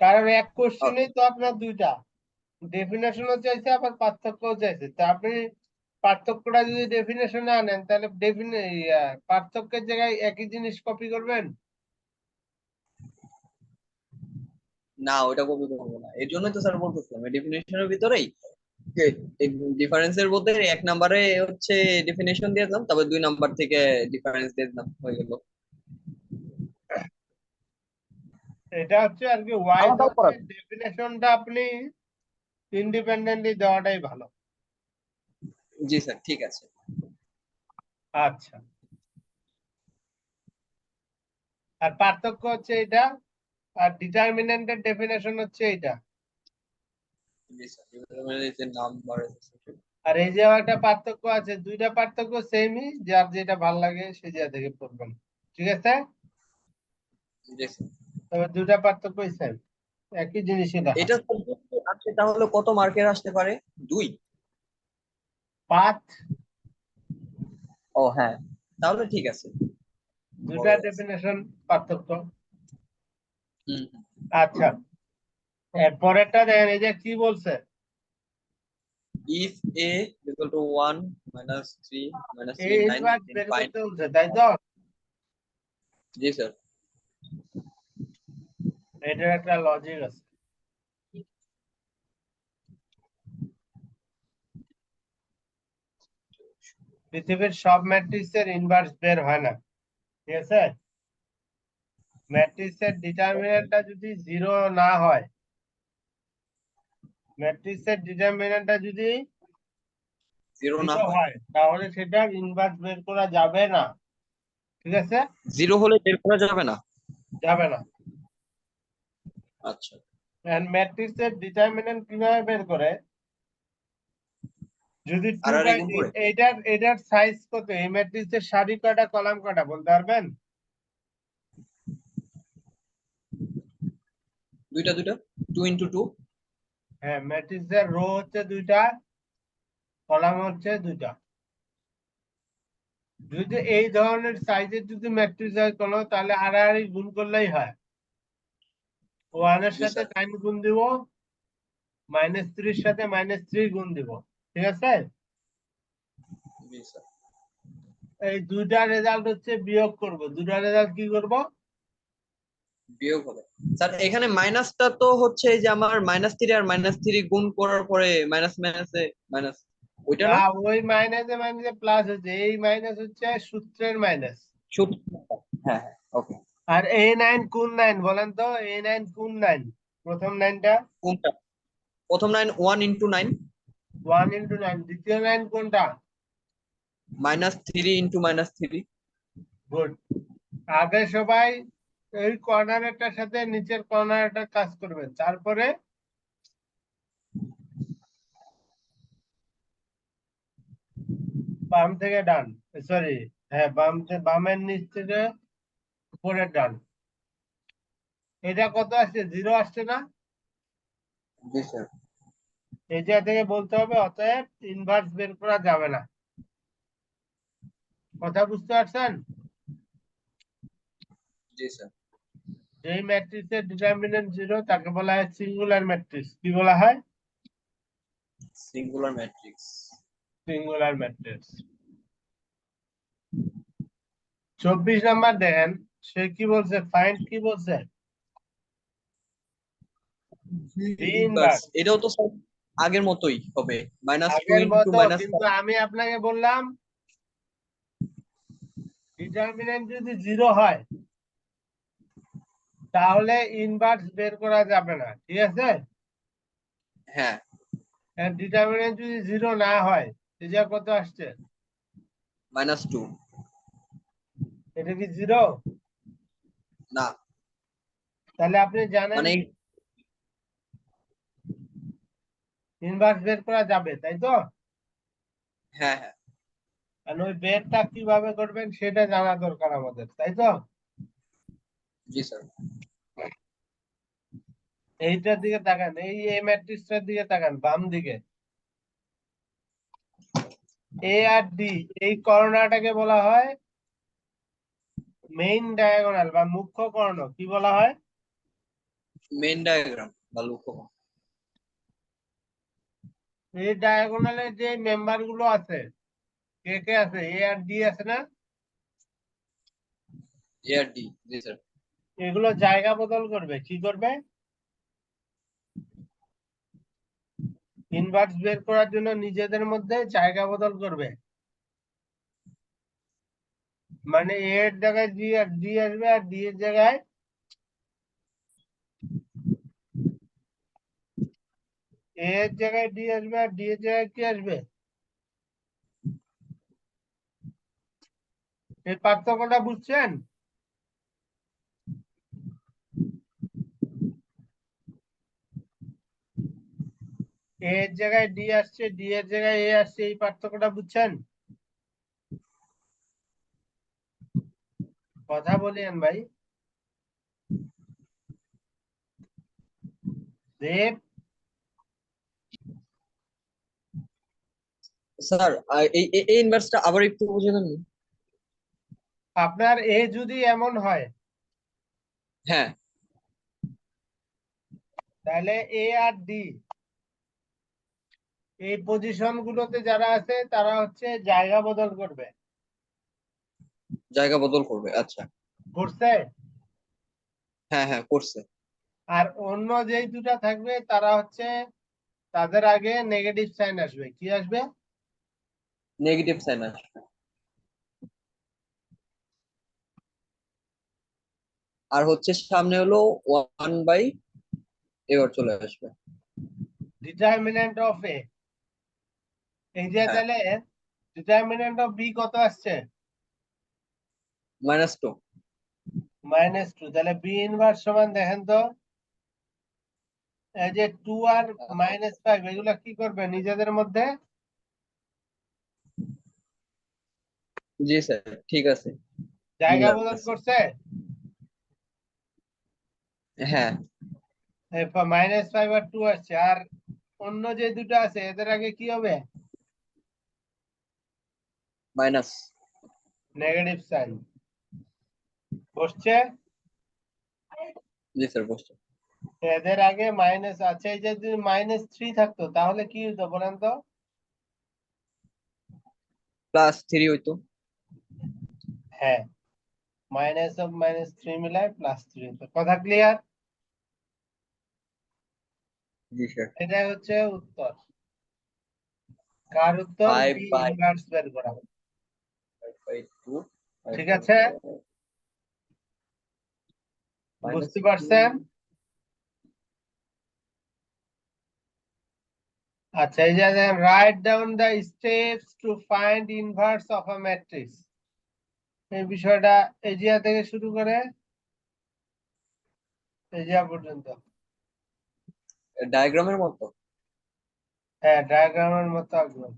কারণ এক কোশ্চেনেই Okay. তো আপনার দুইটা ডেফিনেশনও চাইছে আবার পার্থক্যও চাইছে, তা আপনি পার্থক্যটা যদি ডেফিনেশনে আনেন তাহলে পার্থক্যের জায়গায় একই জিনিস কপি করবেন। না ওইটা কপি করবো না, এর জন্যই তো স্যার বলতেছিলাম এই ডেফিনেশনের ভিতরেই ডিফারেন্সের মধ্যে এক নাম্বারে হচ্ছে ডেফিনেশন দিয়ে দিলাম, তারপর 2 নাম্বার থেকে ডিফারেন্স দিয়ে দিলাম, হয়ে গেল। এটা হচ্ছে আর কি ওয়াইজ আলাদাও হচ্ছে করা ডেফিনেশনটা আপনি ইন্ডিপেন্ডেন্টলি দেওয়াটাই ভালো। জি স্যার ঠিক আছে। আচ্ছা, আর পার্থক্য হচ্ছে এটা, আর ডিটারমিনেন্টের ডেফিনেশন হচ্ছে এটা। জি স্যার নাম্বার। আর এই যে একটা পার্থক্য আছে, দুইটা পার্থক্য সেমই, যার যেটা ভাল লাগে সে যা থেকে পড়বেন, ঠিক আছে? জি স্যার। তবে দুইটা পার্থক্যই সেম, একই জিনিসই এটা দেখায়। আছে তাহলে কত মার্কের আসতে পারে? 2? পাথ, ও হ্যাঁ, তাহলে ঠিক আছে। দুইটা বড় আছে। ডেফিনেশন পার্থক্য। হুম। আচ্ছা, এরপরেরটা দেখেন, এই যে কি বলছে? If a equal to 1 minus 3 minus 3 এই 9 বার then বের find। করতে বলছে, তাই তো? জি স্যার। এটার একটা লজিক আছে। পৃথিবীর সব ম্যাট্রিক্সের ইনভার্স বের হয় না, ঠিক আছে? ম্যাট্রিক্সের ডিটারমিনেন্টটা যদি জিরো না হয়, ম্যাট্রিক্সের ডিটারমিনেন্টটা যদি 0 না জিরো হয়? হয় তাহলে সেটা ইনভার্স বের করা যাবে না, ঠিক আছে? 0 হলে বের করা যাবে না? যাবে না। আচ্ছা। ম্যাট্রিক্সের ডিটারমিনেন্ট কিভাবে বের করে? যদি টু আর আর বাই গুণ করে এটার সাইজ কত, এই ম্যাট্রিক্সের সারি কয়টা কলাম কয়টা বলতে পারবেন? দুইটা দুইটা 2 into 2। হ্যাঁ, ম্যাট্রিক্সের রো হচ্ছে দুইটা, কলাম হচ্ছে দুইটা। যদি এই ধরনের সাইজের যদি ম্যাট্রিক্স হয় কোনো, তাহলে আড়াআড়ি গুণ করলেই হয়। ওয়ানের জি সাথে স্যার। 9 গুণ দিব, -3 সাথে -3 গুণ দিব, ঠিক আছে? জি স্যার। এই দুইটা রেজাল্ট হচ্ছে বিয়োগ করব, দুইটা রেজাল্ট কি করব? বিয়োগ হবে। স্যার এখানে মাইনাসটা তো হচ্ছে এই যে আমার -3 আর -3 গুণ করার পরে মাইনাস মাইনাসে মাইনাস, ওইটা না, না? ওই মাইনাসে মাইনাসে প্লাস হচ্ছে, এই মাইনাস হচ্ছে সূত্রের মাইনাস। সূত্র। হ্যাঁ হ্যাঁ ওকে। আর A9 কোন 9 বলেন তো? A9 কোন 9? প্রথম 9টা কোনটা? প্রথম 9 1 into 9। 1 into 9, দ্বিতীয় 9 কোনটা? -3 into -3। গুড। আগে সবাই এই কর্নারেরটার সাথে নিচের কর্নারেরটা কাজ করবেন, তারপরে বাম থেকে ডান, সরি, হ্যাঁ বামের নিচ থেকে উপরের ডান। এটা কত আসছে? 0 আসছে না? জি স্যার। এটা থেকে বলতে হবে অতএব ইনভার্স বের করা যাবে না, কথা বুঝতে পারছেন? জি স্যার। যেই ম্যাট্রিক্সের ডিটারমিনেন্ট 0 তাকে বলা হয় সিঙ্গুলার ম্যাট্রিক্স। কি বলা হয়? Singular matrix. Singular matrix. 24 number দেখেন, সে কি বলছে? ফাইন্ড কি বলছে? বি ইনভার্স ইনভার্স এটাও তো স্যার আগের মতোই হবে, -2 আগের ইন্টু মতো, মাইনাস। কিন্তু আমি আপনাকে বললাম ডিটারমিনেন্ট যদি 0 হয় তাহলে ইনভার্স বের করা যাবে না, ঠিক আছে? হ্যাঁ, ডিটারমিনেন্ট যদি 0 না হয়, রেজাল্ট কত আসছে? -2। এটা কি 0? না, তাহলে আপনি জানেন মানে ইনভার্স বের করা যাবে, তাই তো? হ্যাঁ হ্যাঁ, আর ওই বেরটা কিভাবে করবেন সেটা জানা দরকার আমাদের, তাই তো? জি স্যার। এইটার দিকে তাকান, এই ম্যাট্রিক্সটার দিকে তাকান, বাম দিকে এ আর ডি, এই কর্ণটাকে বলা হয় মেইন ডায়াগোনাল বা মুখ্য কর্ণ। কি বলা হয়? মেইন ডায়াগ্রাম বা লক্ষ্য। এই ডায়াগোনালের যে মেম্বার গুলো আছে, কে কে আছে? এ আর ডি আছে না? এ আর ডি, জি স্যার। এগুলো জায়গা বদল করবে। কি করবে? ইনভার্স বের করার জন্য নিজেদের মধ্যে জায়গা বদল করবে। মানে এ এর জায়গায় জি আর ডি আসবে, আর ডি এর জায়গায় এ এর জায়গায় ডি আসবে, আর ডি এর জায়গায় কি আসবে? এই পার্থক্যটা বুঝছেন? এ এর জায়গায় ডি আসছে, ডি এর জায়গায় এ আসছে, এই পার্থক্যটা বুঝছেন? কথা বলেন ভাই। দেব, স্যার এই এই ইনভার্সটা আবার একটু বুঝে দেন না? আপনার এ যদি এমন হয় হ্যাঁ, তাহলে এ আর ডি এই পজিশন গুলোতে যারা আছে তারা হচ্ছে জায়গা বদল করবে। জায়গা বদল করবে, আচ্ছা। করছে? হ্যাঁ হ্যাঁ, করছে। আর অন্য যেই দুটা থাকবে তারা হচ্ছে, তাদের আগে নেগেটিভ সাইন আসবে। কি আসবে? নেগেটিভ সাইন আসবে। আর হচ্ছে সামনে হলো 1/, এবার চলে আসবে। ডিটারমিনেন্ট অফ এ, এই যে হ্যাঁ, তাহলে ডিটারমিনেন্ট অফ বি কত আসছে? -2। -2। তাহলে বি ইনভার্স সমান দেখেন তো, এই যে 2 আর -5 এগুলা কি করবে নিজেদের মধ্যে? জি স্যার, ঠিক আছে, জায়গা মিলার বদল আছে। করছে। হ্যাঁ, -5 আর 2 আসছে, আর অন্য যে দুটো আছে এদের আগে কি হবে? মাইনাস। নেগেটিভ সাইন বসছে। জি স্যার, বসছে। এদের আগে মাইনাস আছে, এই যে যদি -3 থাকতো তাহলে কি হতো বলেন তো? +3 হইতো। হ্যাঁ, -3 মিলায় +3 হতো। কথা ক্লিয়ার? জি স্যার। এটাই হচ্ছে উত্তর। কার উত্তর? ফাইভ বি বাই ইনভার্স বের করা। 5/2, ঠিক আছে, বুঝতে -2। পারছেন? আচ্ছা, এই যে right down the steps to find inverse of a matrix, এই বিষয়টা এজিয়া থেকে শুরু করে এজিয়া পর্যন্ত। ডায়াগ্রামের মতো। হ্যাঁ, ডায়াগ্রামের মতো একদম।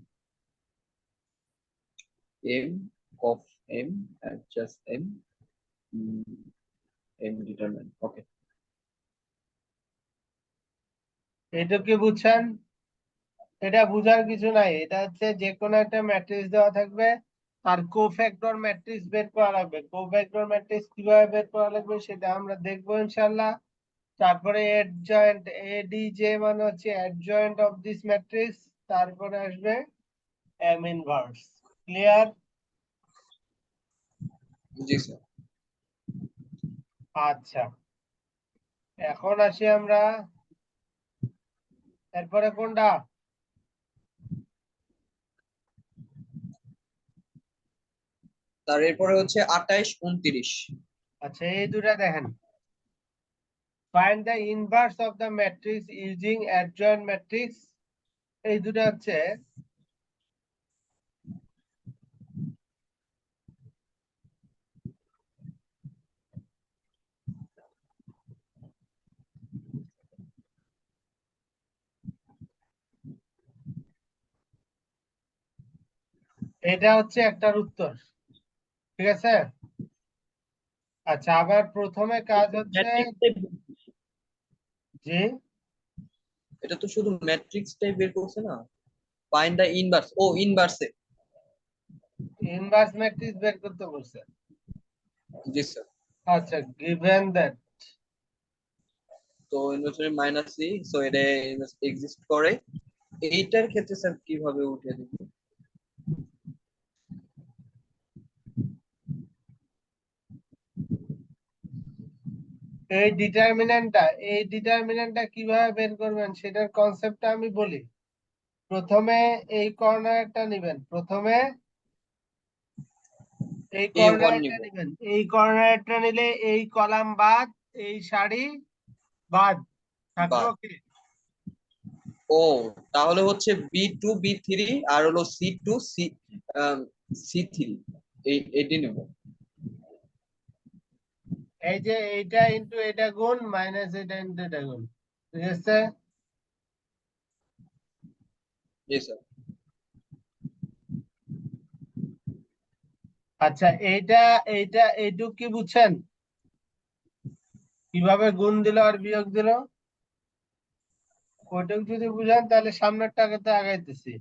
M of M, just M, M determine, okay. এটা কি বুঝছেন? এটা বুঝার কিছু নাই, এটা হচ্ছে যে কোনো একটা ম্যাট্রিক্স দেওয়া থাকবে, আর কোফ্যাক্টর ম্যাট্রিক্স বের করা লাগবে। কোফ্যাক্টর ম্যাট্রিক্স কিভাবে বের করা লাগবে সেটা আমরা দেখবো ইনশাআল্লাহ। তারপরে অ্যাডজয়েন্ট, এডিজে মানে হচ্ছে অ্যাডজয়েন্ট অফ দিস ম্যাট্রিক্স, তারপরে আসবে এম ইনভার্স। ক্লিয়ার? জি স্যার। আচ্ছা, এখন আসি আমরা এরপরে কোনটা? তার এরপরে হচ্ছে 28 29। আচ্ছা, এই দুটা দেখেন। Find the inverse of the matrix using adjoint matrix. এই দুটা হচ্ছে এটা হচ্ছে একটার উত্তর, ঠিক আছে। আচ্ছা, আবার প্রথমে কাজ হচ্ছে যে এটা তো শুধু ম্যাট্রিক্স টাইপ বের করছে না, ফাইন্ড দা ইনভার্স, ও ইনভার্সে। ইনভার্স ম্যাট্রিক্স বের করতে বলছে। জি স্যার। আচ্ছা, গিভেন দ্যাট। তো ইনভার্সে মাইনাস সি, সো এটা এক্সিস্ট করে। এইটার ক্ষেত্রে স্যার কিভাবে উঠে দিব? এই ডিটারমিনেন্টটা কিভাবে বের করবেন সেটার কনসেপ্টটা আমি বলি। প্রথমে এই কর্নারটা নেবেন, প্রথমে এই এ ওয়ান কর্নারটা নিব। নেবেন, এই কর্নারটা নিলে এই কলাম বাদ, এই সারি বাদ, বা, থাকলো কি? ও, তাহলে হচ্ছে বি2 বি3 আর হলো সি2 সি3, এটি নেব। এই যে এইটা ইনটু এটা গুণ মাইনাস এটা ইনটু এটা গুণ, ঠিক আছে। জি স্যার। আচ্ছা, এইটা এইটা এইটুক কি বুঝছেন কিভাবে গুণ দিল আর বিয়োগ দিল? ওইটুক যদি বুঝেন তাহলে সামনের টাকাতে আগাইতেছি।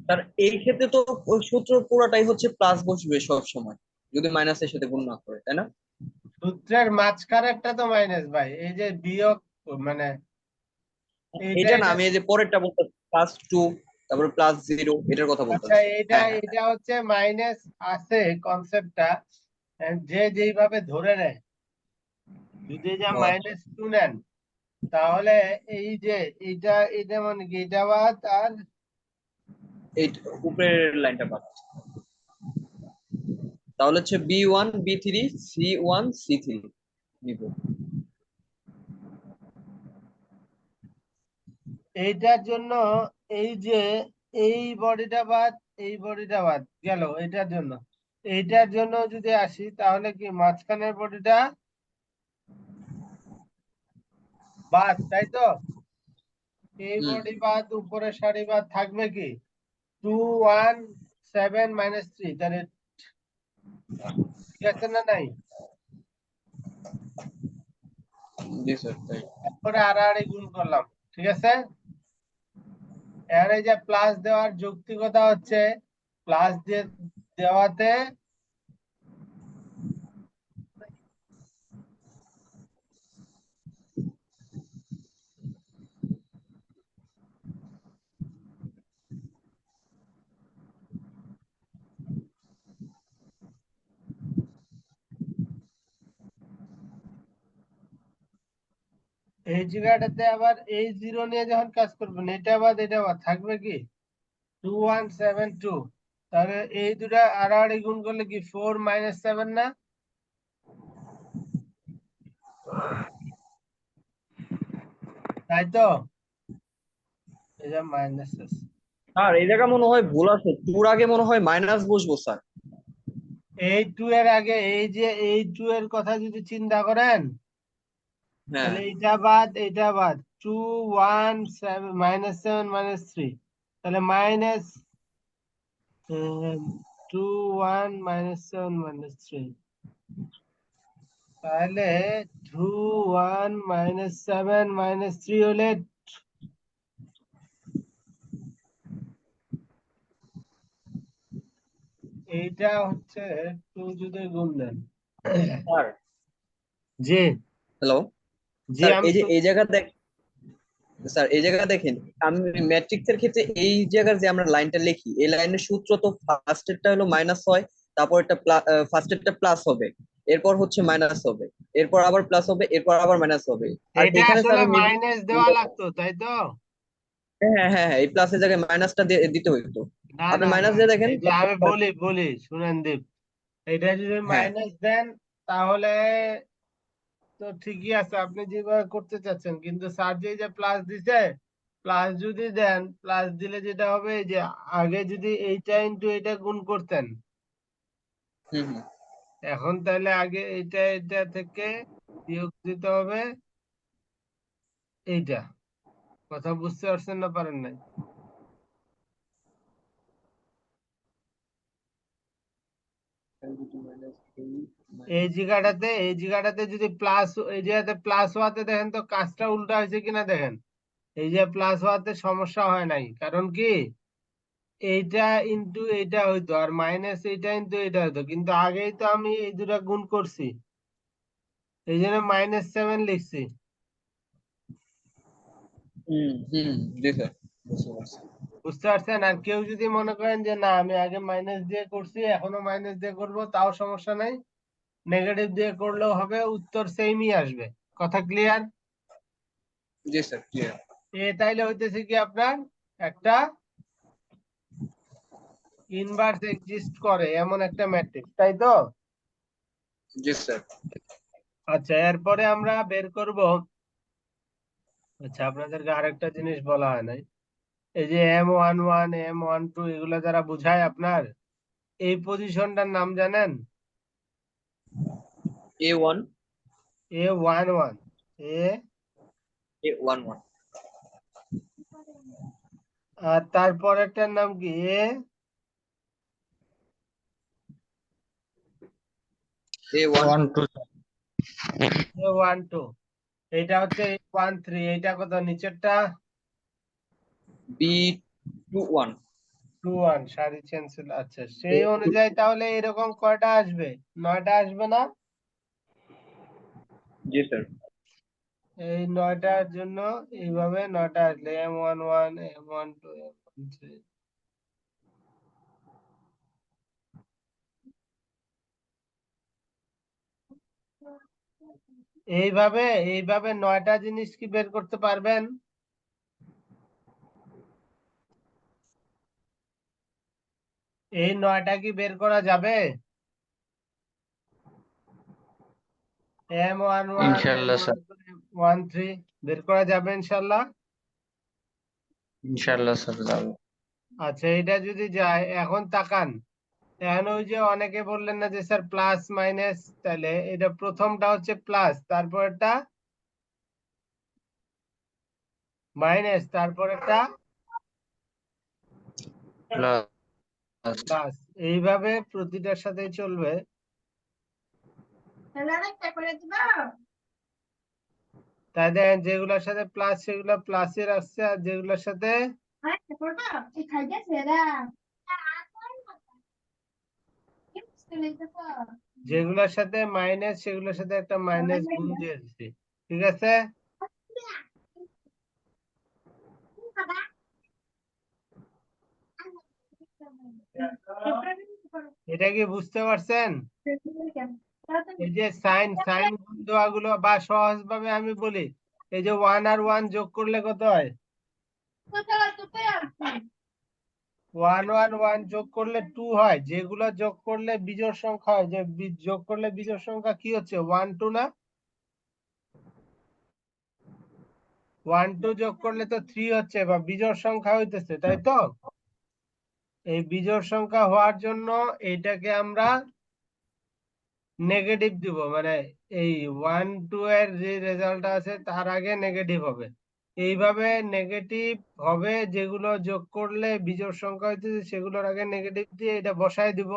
স্যার এই ক্ষেত্রে তো ওই সূত্র পুরোটাই হচ্ছে প্লাস বসবে সব সময়, যদি মাইনাসের সাথে গুণ না করে, তাই না? সূত্রের মাঝখানেরটা তো মাইনাস ভাই, এই যে বিয়োগ মানে এইটা এটা না, এটা। আমি এই যে পরেরটা বলতে, +2 তারপরে +0 এটার কথা আচ্ছা, বলতেছি। এটা হ্যাঁ হ্যাঁ এটা হচ্ছে মাইনাস আছে কনসেপ্টটা, যে যেইভাবে ধরে নেয়। যদি যা ও আচ্ছা, -2 নেন তাহলে এই যে এটা এটা মানে কি, এটা বাদ আর এই উপরের লাইনটা বাদ। তাহলে হচ্ছে B1 B3 C1 C3 নিব। এইটার জন্য এই যে এই বডিটা বাদ, এই বডিটা বাদ গেল এটার জন্য। এইটার জন্য যদি আসি তাহলে কি মাঝখানের বডিটা বাদ, তাই তো। এই হুম। বডি বাদ, উপরের সারি বাদ, থাকবে কি 217 - 3, তাহলে ঠিক আছে না নাই? জি স্যার তাই। তারপরে আড়াআড়ি গুণ করলাম, ঠিক আছে। এর এই যে প্লাস দেওয়ার যৌক্তিকতা হচ্ছে প্লাস দিয়ে দেওয়াতে এই জায়গাটাতে আবার এই জিরো নিয়ে যখন কাজ করবেন, এটা বাদ থাকবে কি 2172। তাহলে এই দুটা আড়াআড়ি গুণ করলে কি 4 - 7 না? তাই তো, এই যে মাইনাস আছে। স্যার এই জায়গা মনে হয় ভুল আছে, টুর আগে মনে হয় মাইনাস বসবো স্যার। এই টু এর আগে এই যে এই টু এর কথা যদি চিন্তা করেন হ্যাঁ। তাহলে এটা বাদ 217 -7 - 3, তাহলে মাইনাস 21 - 7 - 3, তাহলে 21 - 7 - 3 হলে এইটা হচ্ছে 2 যদি গুণ দেন। স্যার জি, হ্যালো। জি স্যার আমি এই যে এই জায়গা দেখ, স্যার এই জায়গা দেখেন, আমি ম্যাট্রিক্সের ক্ষেত্রে এই জায়গার যে আমরা লাইনটা লিখি, এই লাইনের সূত্র তো ফার্স্টেরটা হলো মাইনাস হয়, তারপর এটা ফার্স্টেরটা প্লাস হবে, এরপর হচ্ছে মাইনাস হবে, এরপর আবার প্লাস হবে, এরপর আবার মাইনাস হবে। আর এটা এখানে আসলে স্যারের মাইনাস দেওয়া লাগতো তাই তো? হ্যাঁ হ্যাঁ হ্যাঁ, এই প্লাসের জায়গায় মাইনাসটা দিতে হইতো। না আপনি না না, মাইনাস দিয়ে দেখেন। এই যে আমি বলি শুনেন দীপ, এটা যদি হ্যাঁ। মাইনাস দেন তাহলে তো ঠিকই আছে আপনি যেভাবে করতে চাচ্ছেন, কিন্তু স্যার যে প্লাস দিছে, প্লাস যদি দেন, প্লাস দিলে যেটা হবে এই যে আগে যদি এইটা ইনটু এটা গুণ করতেন, হুম হুম। এখন তাহলে আগে এইটা এটা থেকে বিয়োগ দিতে হবে এইটা। কথা বুঝতে পারছেন না পারেন নাই? এই জায়গাটাতে যদি প্লাস, এই জায়গাতে প্লাস হওয়াতে দেখেন তো কাজটা উল্টা হয়েছে কিনা দেখেন। এই যে প্লাস হওয়াতে সমস্যা হয় নাই, কারণ কি এইটা ইনটু এইটা হইতো আর মাইনাস এইটা ইনটু এইটা হইতো, কিন্তু আগেই তো আমি এই দুটা গুণ করছি, এই জন্য -7 লিখছি। হুম হুম। জি স্যার, বুঝতে পারছি। বুঝতে পারছেন? আর কেউ যদি মনে করেন যে না আমি আগে মাইনাস দিয়ে করছি এখনো মাইনাস দিয়ে করব, তাও সমস্যা নাই, নেগেটিভ দিয়ে করলেও হবে, উত্তর সেমই আসবে। কথা ক্লিয়ার? জি স্যার, ক্লিয়ার। তাইলে হইতেছে কি আপনার একটা ইনভার্স এক্সিস্ট করে এমন একটা ম্যাট্রিক্স, তাই তো? জি স্যার। আচ্ছা, এরপরে আমরা বের করব, আচ্ছা আপনাদেরকে আরেকটা জিনিস বলা হয় নাই, এই যে M11 M12 এগুলা যারা বুঝায় আপনার, এই পজিশনটার নাম জানেন? A1 A11, এ, A11 আর তারপরেরটার নাম কি? A1 A12, এটা হচ্ছে A13, এইটা কত নিচেরটা? B21। 21, সারি চেঞ্জ। আচ্ছা সেই অনুযায়ী তাহলে এরকম কয়টা আসবে? 9টা আসবে না? জি স্যার। এই 9টার জন্য এইভাবে 9টা আসলে M11 M12 M13, এইভাবে এইভাবে 9টা জিনিস কি বের করতে পারবেন? এই 9টা কি বের করা যাবে? M11 ইনশাল্লাহ স্যার, M12 M13 বের করা যাবে ইনশাল্লাহ? ইনশাল্লাহ স্যার যাবো। আচ্ছা এটা যদি যায়, এখন তাকান, এখন ওই যে অনেকে বললেন না যে স্যার প্লাস মাইনাস, তাহলে এটা প্রথমটা হচ্ছে প্লাস, তারপরটা মাইনাস, তারপরটা প্লাস। প্লাস, এইভাবে প্রতিটার সাথে চলবে। তাই দেখেন যেগুলোর সাথে প্লাস সেগুলো প্লাসের আসছে, আর যেগুলোর সাথে যেগুলোর সাথে মাইনাস সেগুলোর সাথে একটা মাইনাস গুণ দিয়ে দিচ্ছি। ঠিক আছে? এটা কি বুঝতে পারছেন? এই যে সাইন সাইন গুণ দেওয়া গুলো, বা সহজ ভাবে আমি বলি, এই যে 1 আর 1 যোগ করলে কত হয়? 1 যোগ করলে 2 হয়, যেগুলো যোগ করলে বিজোড় সংখ্যা হয়, যে যোগ করলে বিজোড় সংখ্যা কি হচ্ছে? 1 2 না? 1 2 যোগ করলে তো 3 হচ্ছে, বা বিজোড় সংখ্যা হইতেছে, তাই তো? এই বিজোড় সংখ্যা হওয়ার জন্য এইটাকে আমরা নেগেটিভ দিব, মানে এই 1 2 এর যে রেজাল্ট আছে তার আগে নেগেটিভ হবে। এইভাবে নেগেটিভ হবে, যেগুলো যোগ করলে বিজোড় সংখ্যা হইতেছে সেগুলোর আগে নেগেটিভ দিয়ে এটা বসায় দিব,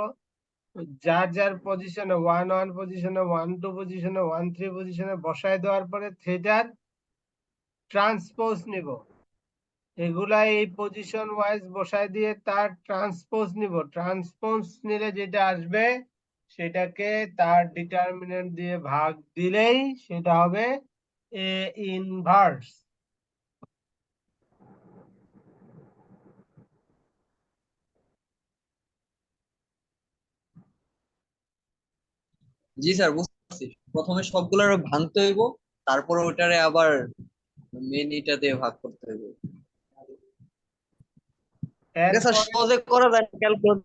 যার যার পজিশনে 1 1 পজিশনে 1 2 পজিশনে 1 3 পজিশনে বসায় দেওয়ার পরে থিটার ট্রান্সপোজ নিব, এগুলা এই পজিশন ওয়াইজ বসায় দিয়ে তার ট্রান্সপোজ নিব, ট্রান্সপোজ নিলে যেটা আসবে সেটাকে তার ডিটারমিনেন্ট দিয়ে ভাগ দিলেই সেটা হবে এ ইনভার্স। জি স্যার, বুঝছি। প্রথমে সবগুলো ভাঙতে হইব, তারপর ওটারে আবার মেন এটা দিয়ে ভাগ করতে হইব। এটা স্যার এরপরে সহজে করা যায় ক্যালকুলেট।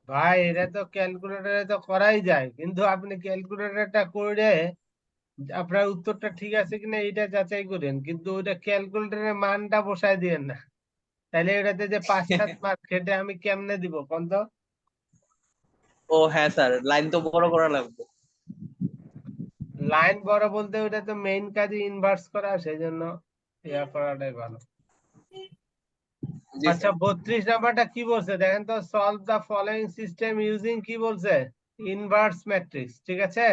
ভাই এটা তো ক্যালকুলেটরে তো করাই যায়, কিন্তু আপনি ক্যালকুলেটরটা করে আপনার উত্তরটা ঠিক আছে কিনা এটা যাচাই করেন, কিন্তু ওইটা ক্যালকুলেটরের মানটা বসায় দিয়েন না। তাহলে এটাতে যে 5-7 মার্ক সেটা আমি কেমনে দিব কোন তো? ও হ্যাঁ স্যার, লাইন তো বড় করা লাগবে। লাইন বড় বলতে ওটা তো মেইন কাজই ইনভার্স করা, সেই জন্য ইয়া করাটাই ভালো। জি আচ্ছা, স্যার। 32 নাম্বারটা কি বলছে দেখেন তো, solve the following system using কি বলছে, ইনভার্স ম্যাট্রিক্স, ঠিক আছে।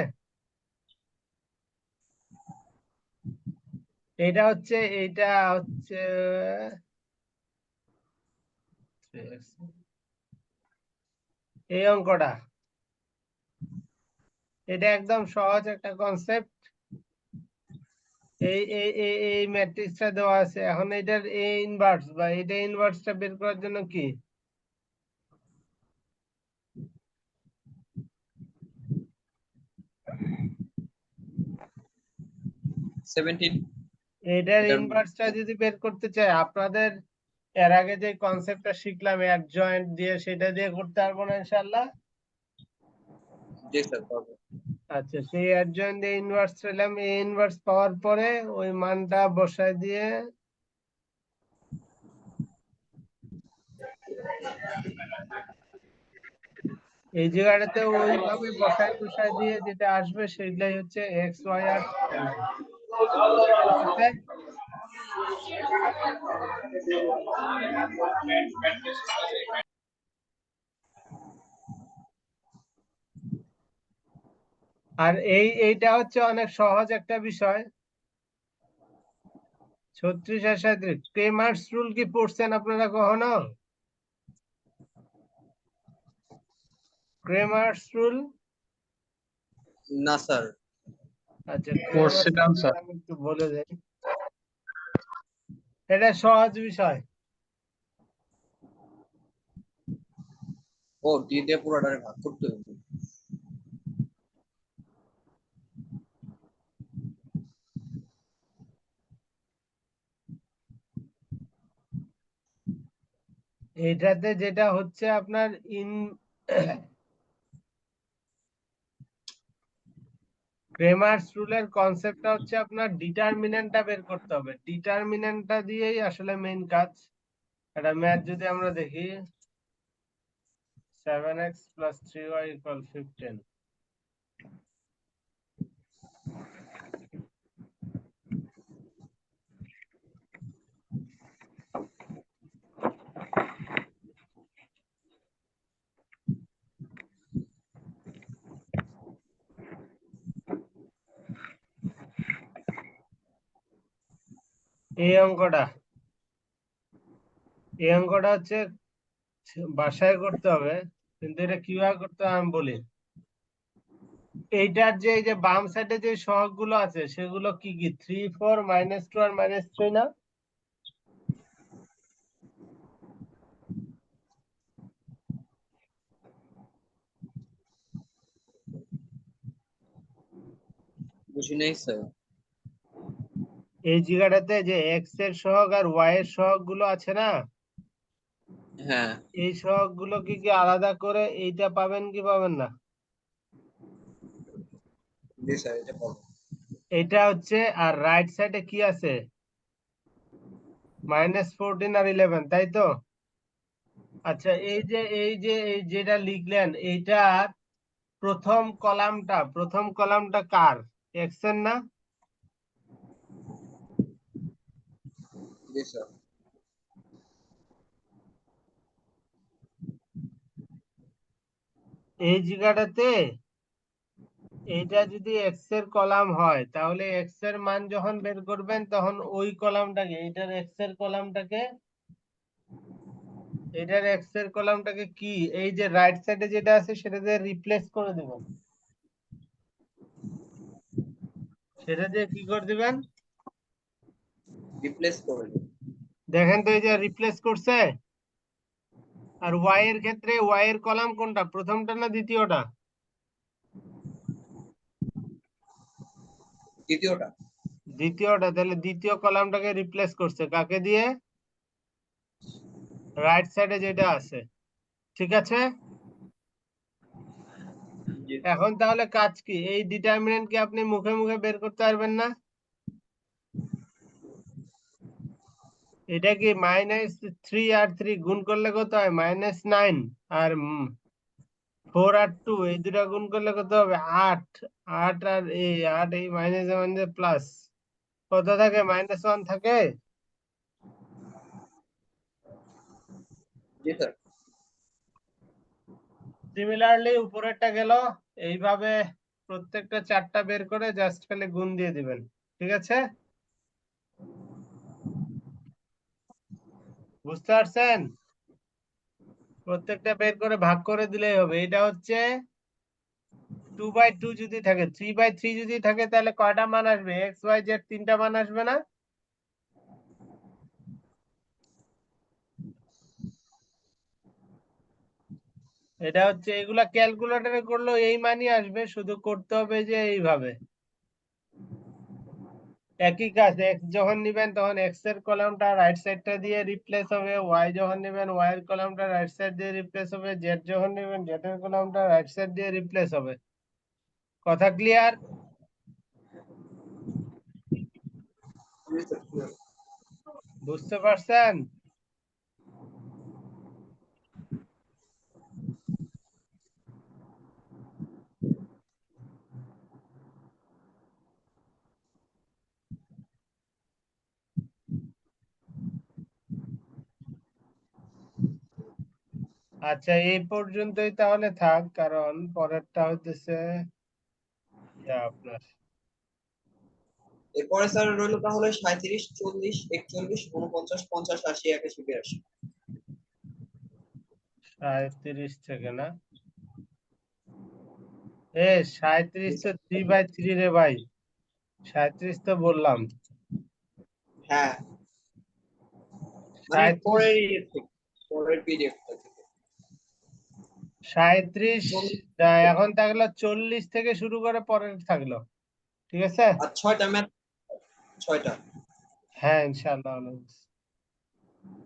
এটা হচ্ছে এই অঙ্কটা, এটা একদম সহজ একটা কনসেপ্ট। এই ম্যাট্রিক্সটা দেওয়া আছে, এখন এটার এ ইনভার্স বা এটা ইনভার্সটা বের করার জন্য কি 17। এটার এটার ইনভার্সটা যদি বের করতে চাই, আপনাদের এর আগে যে কনসেপ্টটা শিখলাম অ্যাডজয়েন্ট দিয়ে, সেটা দিয়ে করতে পারবো না ইনশাআল্লাহ। জি স্যার, পারবো। আচ্ছা, সেই অ্যাডজয়েন্ট দিয়ে ইনভার্স পেলাম, এই ইনভার্স পাওয়ার পরে ওই মানটা বসায় দিয়ে এই জায়গাটাতে ওইভাবে বসায় টুসায় দিয়ে যেটা আসবে সেটাই হচ্ছে এক্স ওয়াই আর স্যান্ডউইচ, ঠিক আছে। আর এইটা হচ্ছে অনেক সহজ একটা বিষয়। 36 আর 37 ক্রেমার্স রুল কি পড়ছেন আপনারা কখনো? ক্রেমার্স রুল, না স্যার। আচ্ছা ক্রেমার্স পড়ছিলাম রুল স্যার। আমি একটু বলে দেই, এটা সহজ বিষয়। ও ডি দিয়ে পুরোটারে ভাগ করতে হবে। এটাতে যেটা হচ্ছে আপনার ক্রেমার্স রুলের কনসেপ্টটা হচ্ছে আপনার ডিটারমিনেন্টটা বের করতে হবে, ডিটারমিনেন্টটা দিয়েই আসলে মেইন কাজ। এটা ম্যাথ যদি আমরা দেখি, 7x + 3y = 15, এই অঙ্কটা হচ্ছে বাসায় করতে হবে, কিন্তু এটা কিভাবে করতে হবে আমি বলি। এইটার যে এই যে বাম সাইডে যে সহগ গুলো আছে সেগুলো কি কি 3 4 -2 আর -3 না? বুঝি নাই স্যার। এই জায়গাটাতে যে এক্স এর সহগ আর ওয়াই এর সহগ গুলো আছে না, হ্যাঁ। এই সহগ গুলো কি কি আলাদা করে এইটা পাবেন কি পাবেন না? জি স্যার, এটা পাবো। এটা হচ্ছে, আর রাইট সাইডে কি আছে, -14 আর 11, তাই তো। আচ্ছা, এই যেটা লিখলেন এইটার প্রথম কলামটা কার, এক্স এর না? জি স্যার। এই জায়গাটাতে এইটা যদি এক্স এর কলাম হয়, তাহলে এক্স এর মান যখন বের করবেন তখন ওই কলামটাকে, এটার এক্স এর কলামটাকে কি এই যে রাইট সাইডে যেটা আছে সেটা দিয়ে রিপ্লেস করে দেবেন, সেটা দিয়ে কি করে দিবেন রিপ্লেস করে দিন। দেখেন তো, এই যে রিপ্লেস করছে। আর ওয়াই এর ক্ষেত্রে ওয়াই এর কলাম কোনটা, প্রথমটা না দ্বিতীয়টা? দ্বিতীয়টা। দ্বিতীয়টা, তাহলে দ্বিতীয় কলামটাকে রিপ্লেস করছে কাকে দিয়ে? রাইট সাইডে যেটা আছে, ঠিক আছে। জি এখন তাহলে কাজ কি? এই ডিটারমিনেন্ট কি আপনি মুখে মুখে বের করতে পারবেন না? এটা কি -3 আর 3 গুণ করলে কত হয়? -9। আর 4 আর 2 এই দুটা গুণ করলে কত হবে? 8। 8 আর এই 8 এই মাইনাসে মাইনাসে প্লাস কত থাকে? -1 থাকে। জি স্যার। সিমিলারলি উপরেরটা গেল এইভাবে, প্রত্যেকটা চারটা বের করে জাস্ট খালি গুণ দিয়ে দিবেন, ঠিক আছে। বুঝতে পারছেন? প্রত্যেকটা বের করে ভাগ করে দিলেই হবে। এটা হচ্ছে 2/2 যদি থাকে, 3/3 যদি থাকে তাহলে কয়টা মান আসবে? এক্স ওয়াই জেড তিনটা মান আসবে না? এটা হচ্ছে, এগুলা ক্যালকুলেটরে করলেও এই মানই আসবে, শুধু করতে হবে যে এইভাবে। একই কাজ, এক্স যখন নিবেন তখন এক্স এর কলামটা রাইট সাইডটা দিয়ে রিপ্লেস হবে, ওয়াই যখন নিবেন ওয়াই এর কলামটা রাইট সাইড দিয়ে রিপ্লেস হবে, জেড যখন নিবেন জেড এর কলামটা রাইট সাইড দিয়ে রিপ্লেস হবে। কথা ক্লিয়ার? বুঝতে পারছেন? আচ্ছা, এই পর্যন্তই তাহলে থাক, কারণ পরেরটা হইতেছে আপনার এরপরে স্যার রইলো তাহলে 37, 40, 41, 49, 50, 80, 81, 82। 37 থেকে না? 37 তো 3/3 রে ভাই, 37 তো বললাম। হ্যাঁ, মানে 37 পরের পিডিএফটা থেকে 37 40। এখন থাকলো 40 থেকে শুরু করে পরের থাকলো, ঠিক আছে। আর 6টা ম্যাথ, 6টা। হ্যাঁ, ইনশাআল্লাহ always।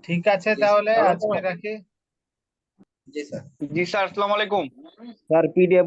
ঠিক আছে, জি তাহলে তাহলে আজকে রাখি। জি স্যার। জি স্যার, আসসালামু আলাইকুম। Sir PDF